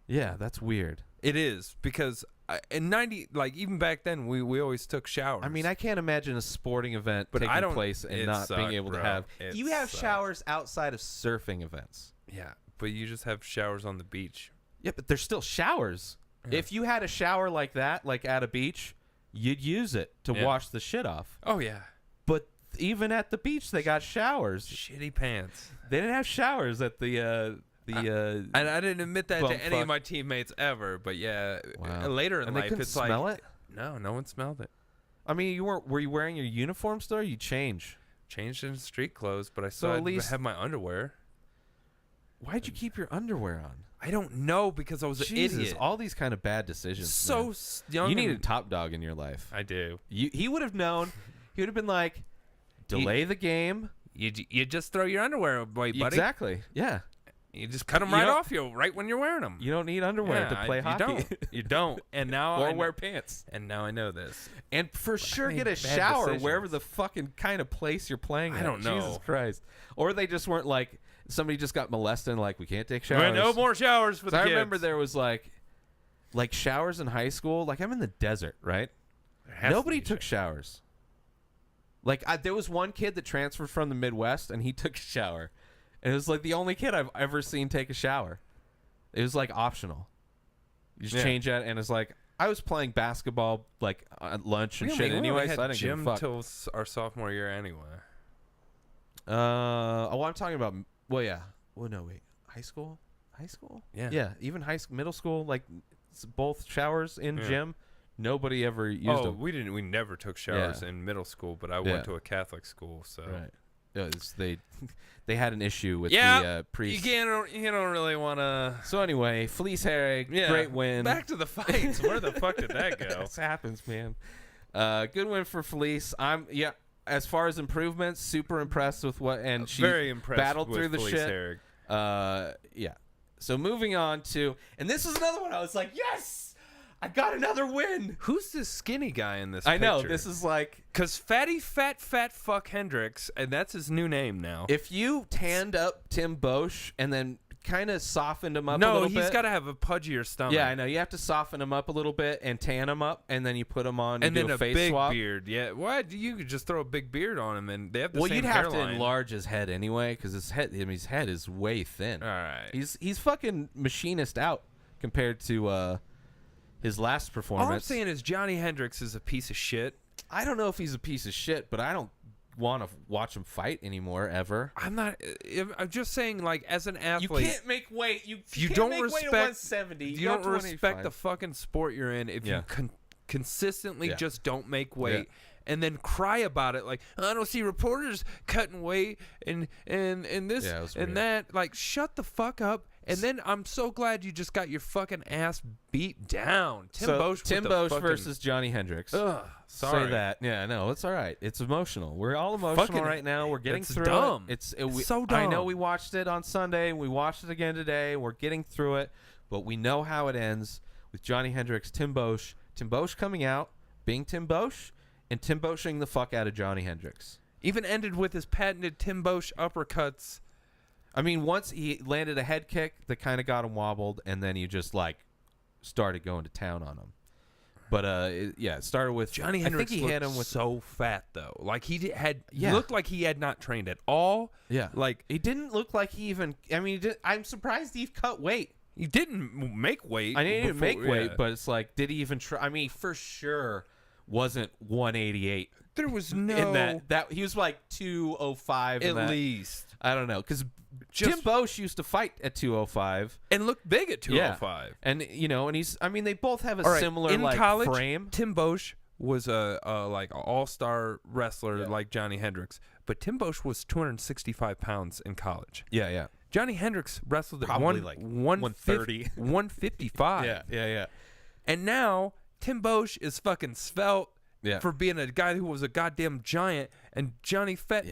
[SPEAKER 1] Yeah, that's weird.
[SPEAKER 2] It is, because in 90, like even back then, we always took showers.
[SPEAKER 1] I mean, I can't imagine a sporting event taking place and not being able to have. You have showers outside of surfing events.
[SPEAKER 2] Yeah, but you just have showers on the beach.
[SPEAKER 1] Yeah, but there's still showers. Yeah. If you had a shower like that, like at a beach, you'd use it to wash the shit off.
[SPEAKER 2] Oh, yeah.
[SPEAKER 1] But even at the beach, they got showers.
[SPEAKER 2] Shitty pants.
[SPEAKER 1] They didn't have showers at the
[SPEAKER 2] and I didn't admit that to any of my teammates ever, but yeah, later in life, it's like,
[SPEAKER 1] smell it?
[SPEAKER 2] No one smelled it.
[SPEAKER 1] I mean, were you wearing your uniform still, or you changed
[SPEAKER 2] into street clothes, but I still at least have my underwear.
[SPEAKER 1] Why'd you keep your underwear on?
[SPEAKER 2] I don't know, because I was an idiot.
[SPEAKER 1] All these kind of bad decisions.
[SPEAKER 2] So young.
[SPEAKER 1] You needed a top dog in your life.
[SPEAKER 2] I do.
[SPEAKER 1] He would have known. He would have been like, delay the game.
[SPEAKER 2] You just throw your underwear away, buddy.
[SPEAKER 1] Exactly. Yeah.
[SPEAKER 2] You just cut them right off you right when you're wearing them.
[SPEAKER 1] You don't need underwear to play hockey.
[SPEAKER 2] You don't. And now
[SPEAKER 1] or wear pants.
[SPEAKER 2] And now I know this.
[SPEAKER 1] And for sure, get a shower wherever the fucking kind of place you're playing at.
[SPEAKER 2] I don't know.
[SPEAKER 1] Jesus Christ. Or they just weren't like, somebody just got molested and like, we can't take showers.
[SPEAKER 2] No more showers for the kids.
[SPEAKER 1] I remember there was like showers in high school. Like, I'm in the desert, right? Nobody took showers. Like, there was one kid that transferred from the Midwest, and he took a shower. And it was like the only kid I've ever seen take a shower. It was like optional. You just change that, and it's like, I was playing basketball like at lunch and shit anyway, so I didn't give a fuck.
[SPEAKER 2] Till our sophomore year anyway.
[SPEAKER 1] I'm talking about. Well, yeah. Well, no, wait. High school.
[SPEAKER 2] Yeah.
[SPEAKER 1] Yeah. Even middle school, like both showers in gym. Nobody ever used them.
[SPEAKER 2] We didn't. We never took showers in middle school, but I went to a Catholic school, so
[SPEAKER 1] right. They had an issue with the priest.
[SPEAKER 2] You don't really want to.
[SPEAKER 1] So anyway, Fleece Herrig, great win.
[SPEAKER 2] Back to the fights. Where the fuck did that go?
[SPEAKER 1] This happens, man. Good win for Fleece. As far as improvements, super impressed with she
[SPEAKER 2] very impressed
[SPEAKER 1] battled
[SPEAKER 2] with
[SPEAKER 1] through the
[SPEAKER 2] Fleece
[SPEAKER 1] shit.
[SPEAKER 2] Herrig.
[SPEAKER 1] Yeah. So moving on to, and this is another one I was like, yes, I got another win.
[SPEAKER 2] Who's this skinny guy in this
[SPEAKER 1] I
[SPEAKER 2] picture?
[SPEAKER 1] know, this is like...
[SPEAKER 2] Because fat fuck Hendricks, and that's his new name now.
[SPEAKER 1] If you tanned up Tim Bosch and then kind of softened him up a little bit...
[SPEAKER 2] No, he's got to have a pudgier stomach.
[SPEAKER 1] Yeah, I know. You have to soften him up a little bit and tan him up, and then you put him on and
[SPEAKER 2] then
[SPEAKER 1] do a face
[SPEAKER 2] big
[SPEAKER 1] swap.
[SPEAKER 2] Beard. Yeah, why? You could just throw a big beard on him, and they have the same
[SPEAKER 1] you'd
[SPEAKER 2] hairline.
[SPEAKER 1] have to enlarge his head anyway, because his head is way thin.
[SPEAKER 2] All right.
[SPEAKER 1] He's fucking machinist out compared to... his last performance.
[SPEAKER 2] All I'm saying is Johnny Hendricks is a piece of shit.
[SPEAKER 1] I don't know if he's a piece of shit, but I don't want to watch him fight anymore ever.
[SPEAKER 2] I'm not. I'm just saying, like, as an athlete,
[SPEAKER 1] you can't make weight. You can't
[SPEAKER 2] don't
[SPEAKER 1] make
[SPEAKER 2] respect.
[SPEAKER 1] weight at 170.
[SPEAKER 2] You don't respect the fucking sport you're in if you consistently just don't make weight. And then cry about it, like, I don't see reporters cutting weight and this and that. Like, shut the fuck up. And then I'm so glad you just got your fucking ass beat down. Tim Bosch
[SPEAKER 1] versus Johnny Hendricks.
[SPEAKER 2] Ugh, sorry.
[SPEAKER 1] Say that. Yeah, no, it's all right. It's emotional. We're all emotional right now. We're getting through
[SPEAKER 2] dumb.
[SPEAKER 1] it. It's
[SPEAKER 2] so dumb.
[SPEAKER 1] I know we watched it on Sunday. We watched it again today. We're getting through it. But we know how it ends with Johnny Hendricks, Tim Bosch. Tim Bosch coming out, being Tim Bosch, and Tim Bosching the fuck out of Johnny Hendricks.
[SPEAKER 2] Even ended with his patented Tim Bosch uppercuts
[SPEAKER 1] I mean, once he landed a head kick that kind of got him wobbled, and then he just like started going to town on him. But it started with
[SPEAKER 2] Johnny Hendricks.
[SPEAKER 1] I think he hit him with
[SPEAKER 2] so fat though. Like he looked like he had not trained at all.
[SPEAKER 1] Yeah,
[SPEAKER 2] like
[SPEAKER 1] he didn't look like he even. I mean, I'm surprised he cut weight.
[SPEAKER 2] He didn't make weight.
[SPEAKER 1] I didn't make weight, but it's like, did he even try? I mean, for sure wasn't 188.
[SPEAKER 2] There was no
[SPEAKER 1] in that he was like 205
[SPEAKER 2] at least.
[SPEAKER 1] I don't know, because Tim Bosch used to fight at 205
[SPEAKER 2] and looked big at 205.
[SPEAKER 1] Yeah. And and he's. I mean, they both have a similar
[SPEAKER 2] in
[SPEAKER 1] like
[SPEAKER 2] college,
[SPEAKER 1] frame.
[SPEAKER 2] Tim Bosch was a like an all-star wrestler like Johnny Hendricks, but Tim Bosch was 265 pounds in college.
[SPEAKER 1] Yeah.
[SPEAKER 2] Johnny Hendricks wrestled at
[SPEAKER 1] probably like 130,
[SPEAKER 2] 155.
[SPEAKER 1] Yeah.
[SPEAKER 2] And now Tim Bosch is fucking svelte.
[SPEAKER 1] Yeah.
[SPEAKER 2] For being a guy who was a goddamn giant, and Johnny fat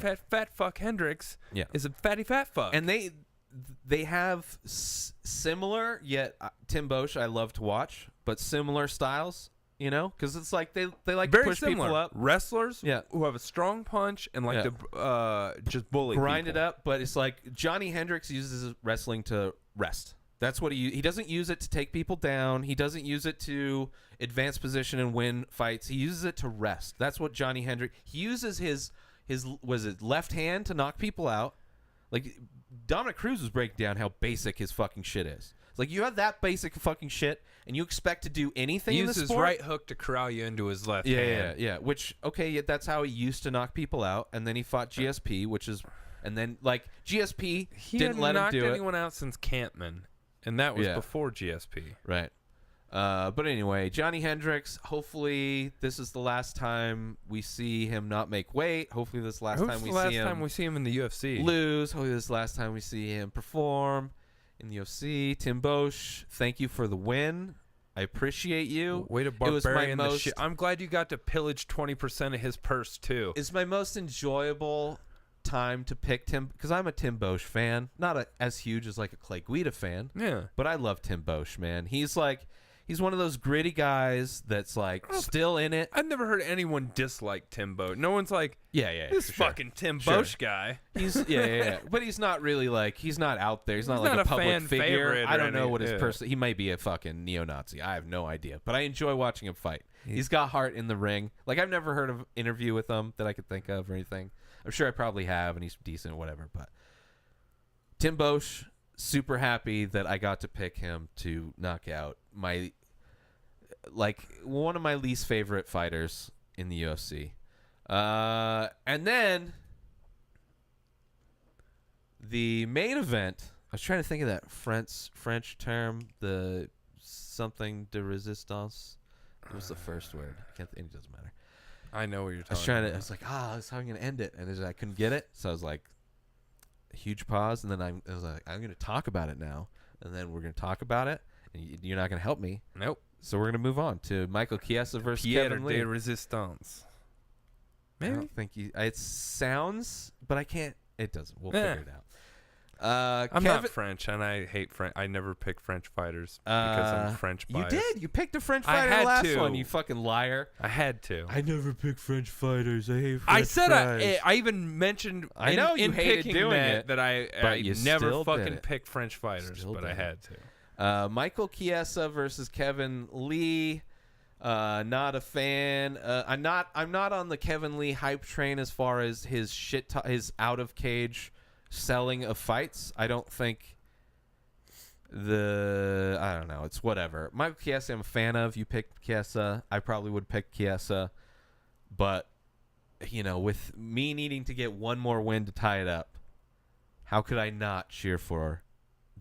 [SPEAKER 2] fuck Hendricks is a fatty fat fuck.
[SPEAKER 1] And they have similar, yet Tim Bosch I love to watch, but similar styles, because it's like they like
[SPEAKER 2] very
[SPEAKER 1] to push
[SPEAKER 2] similar.
[SPEAKER 1] people up.
[SPEAKER 2] Wrestlers who have a strong punch and like to just bully
[SPEAKER 1] grind
[SPEAKER 2] people.
[SPEAKER 1] it up, but it's like Johnny Hendricks uses wrestling to rest. That's what he doesn't use it to take people down. He doesn't use it to advance position and win fights. He uses it to rest. That's what Johnny Hendricks. He uses his left hand to knock people out. Like Dominick Cruz was breaking down how basic his fucking shit is. It's like you have that basic fucking shit and you expect to do anything in the sport.
[SPEAKER 2] He uses his right hook to corral you into his left hand.
[SPEAKER 1] Yeah. Which that's how he used to knock people out. And then he fought GSP, and then like GSP didn't let him do it.
[SPEAKER 2] He hadn't knocked anyone out since Campman. And that was before GSP.
[SPEAKER 1] Right. But anyway, Johnny Hendricks, hopefully this is the last time we see him not make weight. Hopefully this is the last time we see him
[SPEAKER 2] in the UFC.
[SPEAKER 1] Lose. Hopefully this is the last time we see him perform in the UFC. Tim Bosch, thank you for the win. I appreciate you.
[SPEAKER 2] Way to barbarian the shit. I'm glad you got to pillage 20% of his purse, too.
[SPEAKER 1] It's my most enjoyable time to pick Tim, because I'm a Tim Bosch fan, not as huge as like a Clay Guida fan, but I love Tim Bosch, man. He's one of those gritty guys that's like still in it.
[SPEAKER 2] I've never heard anyone dislike Tim Bosch. No one's like, this fucking Tim Bosch guy.
[SPEAKER 1] He's but he's not really like, he's not out there. He's not like a public figure. I don't know what his person. He might be a fucking neo-Nazi. I have no idea, but I enjoy watching him fight. He's got heart in the ring. Like I've never heard of an interview with him that I could think of or anything. I'm sure I probably have, and he's decent, whatever. But Tim Bosch, super happy that I got to pick him to knock out one of my least favorite fighters in the UFC. And then the main event, I was trying to think of that French term, the something de resistance. What was the first word? It doesn't matter.
[SPEAKER 2] I know what you're talking about.
[SPEAKER 1] I was like, that's how I'm going to end it. And I couldn't get it. So I was like, a huge pause. And then I was like, I'm going to talk about it now. And then we're going to talk about it. And you're not going to help me.
[SPEAKER 2] Nope.
[SPEAKER 1] So we're going to move on to Michael Chiesa versus Kevin Lee.
[SPEAKER 2] Pierre de Resistance.
[SPEAKER 1] Maybe. I don't think it sounds, but I can't. It doesn't. We'll figure it out.
[SPEAKER 2] I'm not French, and I hate French. I never pick French fighters because I'm French biased.
[SPEAKER 1] You did. You picked a French fighter in the last one, you fucking liar.
[SPEAKER 2] I had to.
[SPEAKER 1] I never pick French fighters. I hate French
[SPEAKER 2] I said
[SPEAKER 1] fries.
[SPEAKER 2] I even mentioned
[SPEAKER 1] I know you hated
[SPEAKER 2] picking
[SPEAKER 1] doing it,
[SPEAKER 2] that I never fucking picked French fighters, but I had
[SPEAKER 1] to. Michael Chiesa versus Kevin Lee. Not a fan. I'm not on the Kevin Lee hype train as far as his his out of cage selling of fights. I don't think I don't know. It's whatever. Michael Chiesa I'm a fan of. You picked Chiesa. I probably would pick Chiesa. But, with me needing to get one more win to tie it up, how could I not cheer for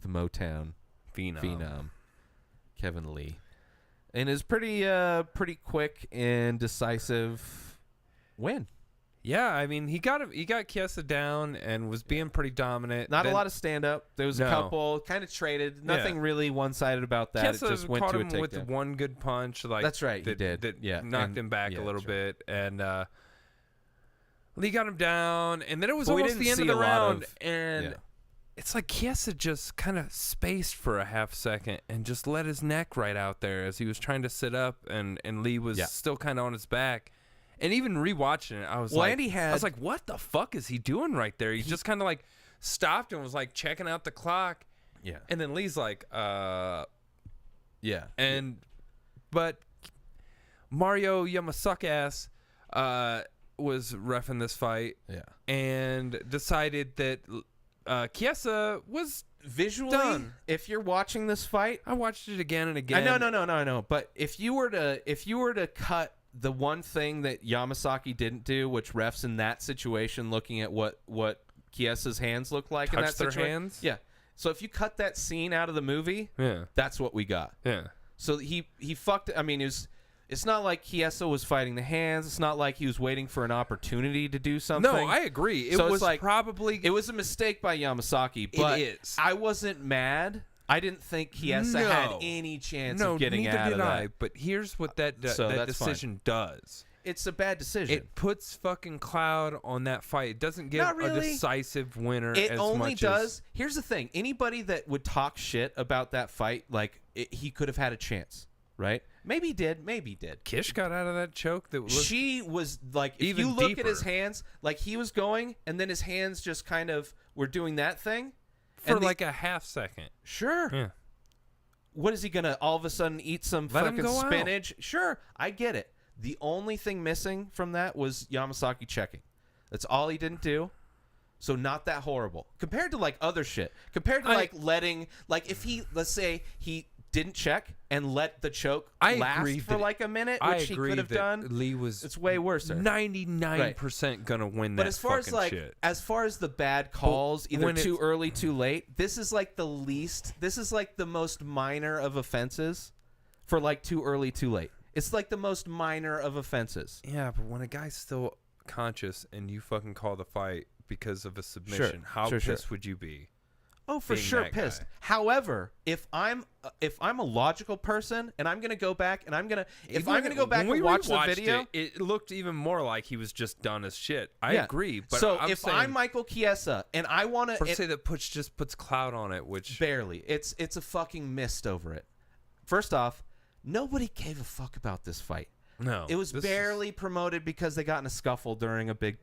[SPEAKER 1] the Motown phenom Kevin Lee? And his pretty quick and decisive win.
[SPEAKER 2] Yeah, I mean he got Chiesa down and was being pretty dominant.
[SPEAKER 1] Not a lot of stand up. There was a couple kind of traded. Nothing really one sided about that.
[SPEAKER 2] Chiesa
[SPEAKER 1] it just went
[SPEAKER 2] caught
[SPEAKER 1] to a
[SPEAKER 2] him
[SPEAKER 1] takedown.
[SPEAKER 2] with one good punch.
[SPEAKER 1] That's right. He did.
[SPEAKER 2] That knocked him back a little bit, and Lee got him down, and then it was almost the end of the round, and it's like Chiesa just kind of spaced for a half second and just let his neck right out there as he was trying to sit up, and Lee was still kind of on his back. And even rewatching it, I was like, what the fuck is he doing right there? He just kind of like stopped and was like checking out the clock.
[SPEAKER 1] Yeah.
[SPEAKER 2] And then Lee's like,
[SPEAKER 1] Yeah.
[SPEAKER 2] But Mario Yamasuk-ass was reffing this fight.
[SPEAKER 1] Yeah.
[SPEAKER 2] And decided that Chiesa was
[SPEAKER 1] Visually,
[SPEAKER 2] done.
[SPEAKER 1] If you're watching this fight,
[SPEAKER 2] I watched it again and again.
[SPEAKER 1] I know. But if you were to cut the one thing that Yamasaki didn't do, which refs in that situation looking at what Chiesa's hands look like in that situation.
[SPEAKER 2] Their hands?
[SPEAKER 1] Yeah. So if you cut that scene out of the movie, that's what we got.
[SPEAKER 2] Yeah.
[SPEAKER 1] So he fucked. I mean, it's not like Chiesa was fighting the hands. It's not like he was waiting for an opportunity to do something.
[SPEAKER 2] No, I agree. It was a mistake by Yamasaki, but I wasn't mad. I didn't think Chiesa had any chance of getting out of that. Neither did I. But here's what that decision does.
[SPEAKER 1] It's a bad decision.
[SPEAKER 2] It puts fucking cloud on that fight. It doesn't give a decisive winner.
[SPEAKER 1] It only does. Here's the thing. Anybody that would talk shit about that fight, he could have had a chance, right? Maybe he did. Maybe he did.
[SPEAKER 2] Kish got out of that choke.
[SPEAKER 1] She was like, if you look at his hands, like he was going, and then his hands just kind of were doing that thing.
[SPEAKER 2] For like a half second.
[SPEAKER 1] Sure.
[SPEAKER 2] Yeah.
[SPEAKER 1] What is he going to all of a sudden eat some fucking spinach? Out. Sure. I get it. The only thing missing from that was Yamasaki checking. That's all he didn't do. So not that horrible. Compared to like other shit. Compared to letting, if he, let's say he didn't check and let the choke last for like a minute, which he could have done.
[SPEAKER 2] Lee was
[SPEAKER 1] it's way worse.
[SPEAKER 2] 99% gonna win that.
[SPEAKER 1] But as far as
[SPEAKER 2] shit.
[SPEAKER 1] as far as the bad calls, either too early, too late, this is like the least. This is like the most minor of offenses for like too early, too late. It's like the most minor of offenses.
[SPEAKER 2] Yeah, but when a guy's still conscious and you fucking call the fight because of a submission, how pissed would you be?
[SPEAKER 1] Oh, for sure, pissed. However, if I'm a logical person and I'm gonna go back and I'm gonna go back and watch the video,
[SPEAKER 2] it looked even more like he was just done as shit. I agree, but
[SPEAKER 1] so I'm Michael Chiesa and I want to
[SPEAKER 2] say that puts cloud on it, which
[SPEAKER 1] barely. It's a fucking mist over it. First off, nobody gave a fuck about this fight.
[SPEAKER 2] No,
[SPEAKER 1] it was barely promoted because they got in a scuffle during a big.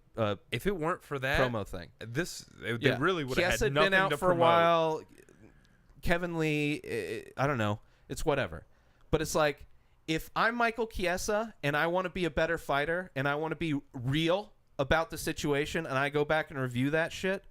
[SPEAKER 2] If it weren't for that
[SPEAKER 1] promo thing,
[SPEAKER 2] they really would have had nothing
[SPEAKER 1] been out
[SPEAKER 2] to
[SPEAKER 1] for
[SPEAKER 2] promote.
[SPEAKER 1] a while. Kevin Lee, I don't know. It's whatever. But it's like, if I'm Michael Chiesa and I want to be a better fighter and I want to be real about the situation and I go back and review that shit,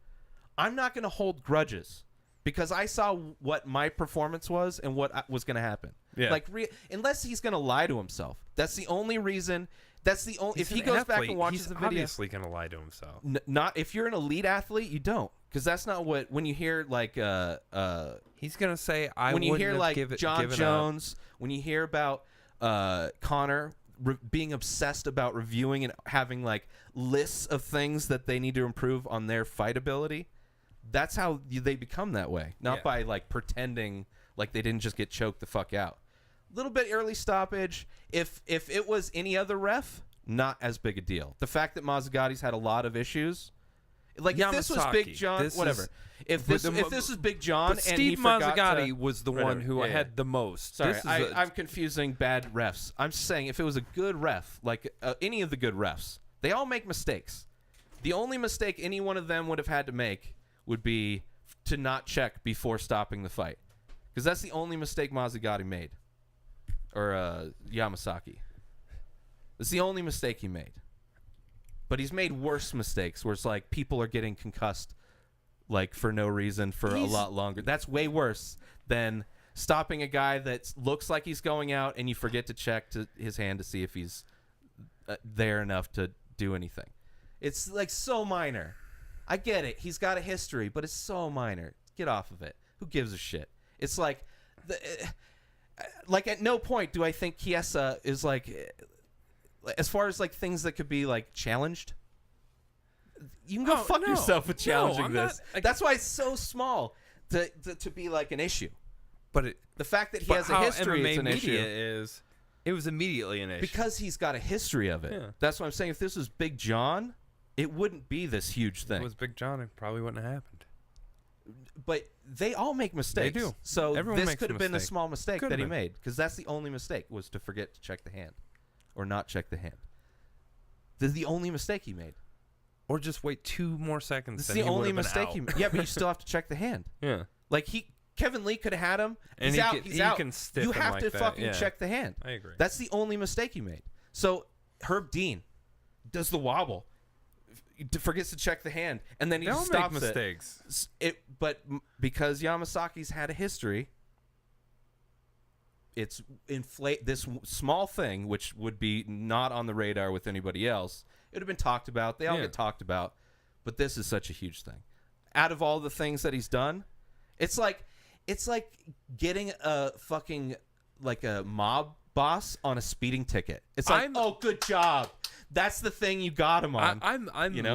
[SPEAKER 1] I'm not going to hold grudges because I saw what my performance was and what was going to happen.
[SPEAKER 2] Yeah.
[SPEAKER 1] Like, unless he's going to lie to himself. That's the only reason. That's the only. If he goes back and watches the video,
[SPEAKER 2] he's obviously going to lie to himself.
[SPEAKER 1] Not if you're an elite athlete, you don't, because that's not what. When you hear like
[SPEAKER 2] he's going to say, I
[SPEAKER 1] when you
[SPEAKER 2] wouldn't
[SPEAKER 1] hear
[SPEAKER 2] have
[SPEAKER 1] like John Jones, when you hear about Connor being obsessed about reviewing and having like lists of things that they need to improve on their fight ability, that's how they become that way. Not by like pretending like they didn't just get choked the fuck out. Little bit early stoppage. If it was any other ref, not as big a deal. The fact that Mazzagati's had a lot of issues, like if this was Big John, whatever. If this is Big John, and
[SPEAKER 2] Steve Mazzagati was the one who had the most.
[SPEAKER 1] Sorry, I'm confusing bad refs. I'm saying if it was a good ref, like any of the good refs, they all make mistakes. The only mistake any one of them would have had to make would be to not check before stopping the fight, because that's the only mistake Mazzagati made. Or Yamasaki. That's the only mistake he made. But he's made worse mistakes where it's like people are getting concussed like for no reason for a lot longer. That's way worse than stopping a guy that looks like he's going out and you forget to check his hand to see if he's there enough to do anything. It's like so minor. I get it. He's got a history, but it's so minor. Get off of it. Who gives a shit? It's like like at no point do I think Chiesa is like, as far as like things that could be like challenged, you can go fuck yourself with challenging this. That's why it's so small to be like an issue.
[SPEAKER 2] But
[SPEAKER 1] the fact that he has a history is an issue.
[SPEAKER 2] It was immediately an issue
[SPEAKER 1] because he's got a history of it. Yeah. That's what I'm saying. If this was Big John, it wouldn't be this huge thing.
[SPEAKER 2] If it was Big John, it probably wouldn't have happened.
[SPEAKER 1] But they all make mistakes.
[SPEAKER 2] They do.
[SPEAKER 1] So this could have been a small mistake that he made, because that's the only mistake, was to forget to check the hand or not check the hand. This is the only mistake he made.
[SPEAKER 2] or just wait 2 more seconds.
[SPEAKER 1] This is the only mistake you made. Yeah, but you still have to check the hand.
[SPEAKER 2] Yeah.
[SPEAKER 1] Like Kevin Lee could have had him.
[SPEAKER 2] And
[SPEAKER 1] he's out.
[SPEAKER 2] He
[SPEAKER 1] He's out.
[SPEAKER 2] can stiff
[SPEAKER 1] You
[SPEAKER 2] him
[SPEAKER 1] have
[SPEAKER 2] like
[SPEAKER 1] to
[SPEAKER 2] that.
[SPEAKER 1] fucking check the hand.
[SPEAKER 2] I agree.
[SPEAKER 1] That's the only mistake you made. So Herb Dean does the wobble, forgets to check the hand, and then he
[SPEAKER 2] They'll
[SPEAKER 1] stops
[SPEAKER 2] make mistakes.
[SPEAKER 1] But because Yamasaki's had a history, it's this small thing, which would be not on the radar with anybody else. It would have been talked about. They all get talked about. But this is such a huge thing. Out of all the things that he's done, it's like getting a fucking like a mob boss on a speeding ticket. It's like, oh, good job. That's the thing you got him on.
[SPEAKER 2] I'm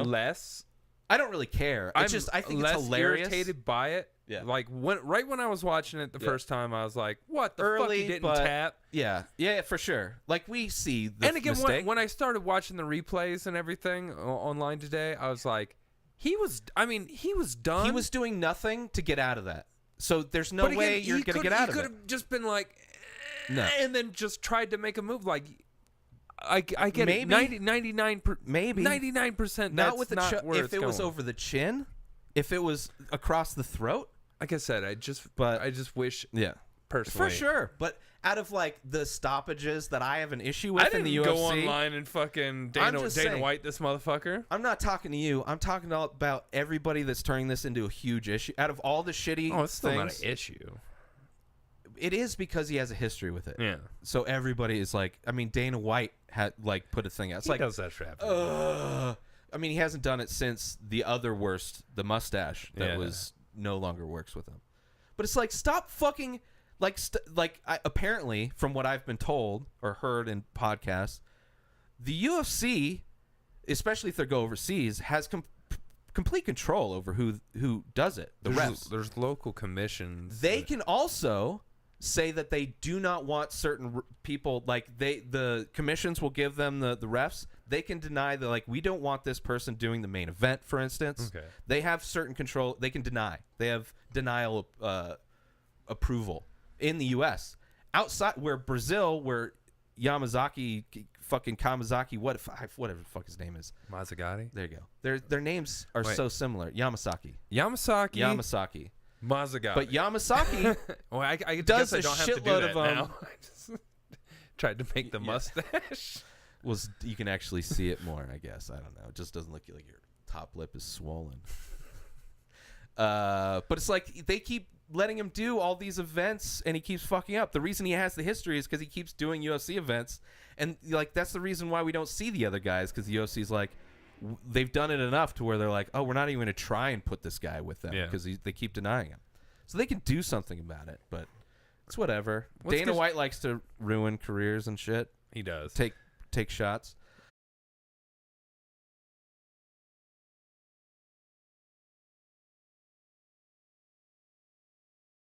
[SPEAKER 2] less.
[SPEAKER 1] I don't really care. I think
[SPEAKER 2] less
[SPEAKER 1] it's hilarious.
[SPEAKER 2] Irritated by it.
[SPEAKER 1] Yeah.
[SPEAKER 2] Like right when I was watching it the first time, I was like, "What the fuck? You didn't tap?"
[SPEAKER 1] Yeah, for sure. Like we see the
[SPEAKER 2] and again,
[SPEAKER 1] mistake.
[SPEAKER 2] when I started watching the replays and everything online today, I was like, he was done.
[SPEAKER 1] He was doing nothing to get out of that. So there's no way you're going to get out of it.
[SPEAKER 2] He could have just been like,
[SPEAKER 1] no,
[SPEAKER 2] and then just tried to make a move. Like, I get
[SPEAKER 1] maybe,
[SPEAKER 2] it. 99%.
[SPEAKER 1] Maybe
[SPEAKER 2] 99%.
[SPEAKER 1] Not with the
[SPEAKER 2] not where
[SPEAKER 1] if it was over the chin, if it was across the throat.
[SPEAKER 2] Like I said, I just wish.
[SPEAKER 1] Yeah.
[SPEAKER 2] Personally.
[SPEAKER 1] For sure. But out of like the stoppages that I have an issue with in the UFC.
[SPEAKER 2] I didn't go online and fucking Dana White this motherfucker.
[SPEAKER 1] I'm not talking to you. I'm talking about everybody that's turning this into a huge issue. Out of all the shitty
[SPEAKER 2] it's still
[SPEAKER 1] things,
[SPEAKER 2] not an issue.
[SPEAKER 1] It is because he has a history with it.
[SPEAKER 2] Yeah.
[SPEAKER 1] So everybody is like, I mean, Dana White had like put a thing out. It's
[SPEAKER 2] he
[SPEAKER 1] like,
[SPEAKER 2] does that crap.
[SPEAKER 1] I mean, he hasn't done it since the other worst, the mustache that was no longer works with him. But it's like, stop fucking, apparently, from what I've been told or heard in podcasts, the UFC, especially if they go overseas, has complete control over who does it.
[SPEAKER 2] There's local commissions.
[SPEAKER 1] They can also say that they do not want certain people, like the commissions will give them the refs. They can deny that, like, we don't want this person doing the main event, for instance.
[SPEAKER 2] Okay.
[SPEAKER 1] They have certain control. They can deny. They have denial approval in the U.S. Outside, where Brazil, where Yamazaki, fucking Kamazaki, whatever the fuck his name is.
[SPEAKER 2] Mazzagatti?
[SPEAKER 1] There you go. Their names are so similar. Yamasaki.
[SPEAKER 2] Mazzagatti.
[SPEAKER 1] But Yamasaki
[SPEAKER 2] well, I
[SPEAKER 1] does
[SPEAKER 2] guess I
[SPEAKER 1] a
[SPEAKER 2] don't have to do
[SPEAKER 1] shitload
[SPEAKER 2] that
[SPEAKER 1] of them.
[SPEAKER 2] now. I just tried to make the mustache.
[SPEAKER 1] You can actually see it more, I guess. I don't know. It just doesn't look like your top lip is swollen. But it's like they keep letting him do all these events, and he keeps fucking up. The reason he has the history is because he keeps doing UFC events, and like that's the reason why we don't see the other guys, because the UFC's like, they've done it enough to where they're like, oh, we're not even going to try and put this guy with them because they keep denying him. So they can do something about it, but it's whatever. Dana White likes to ruin careers and shit.
[SPEAKER 2] He does.
[SPEAKER 1] Take shots.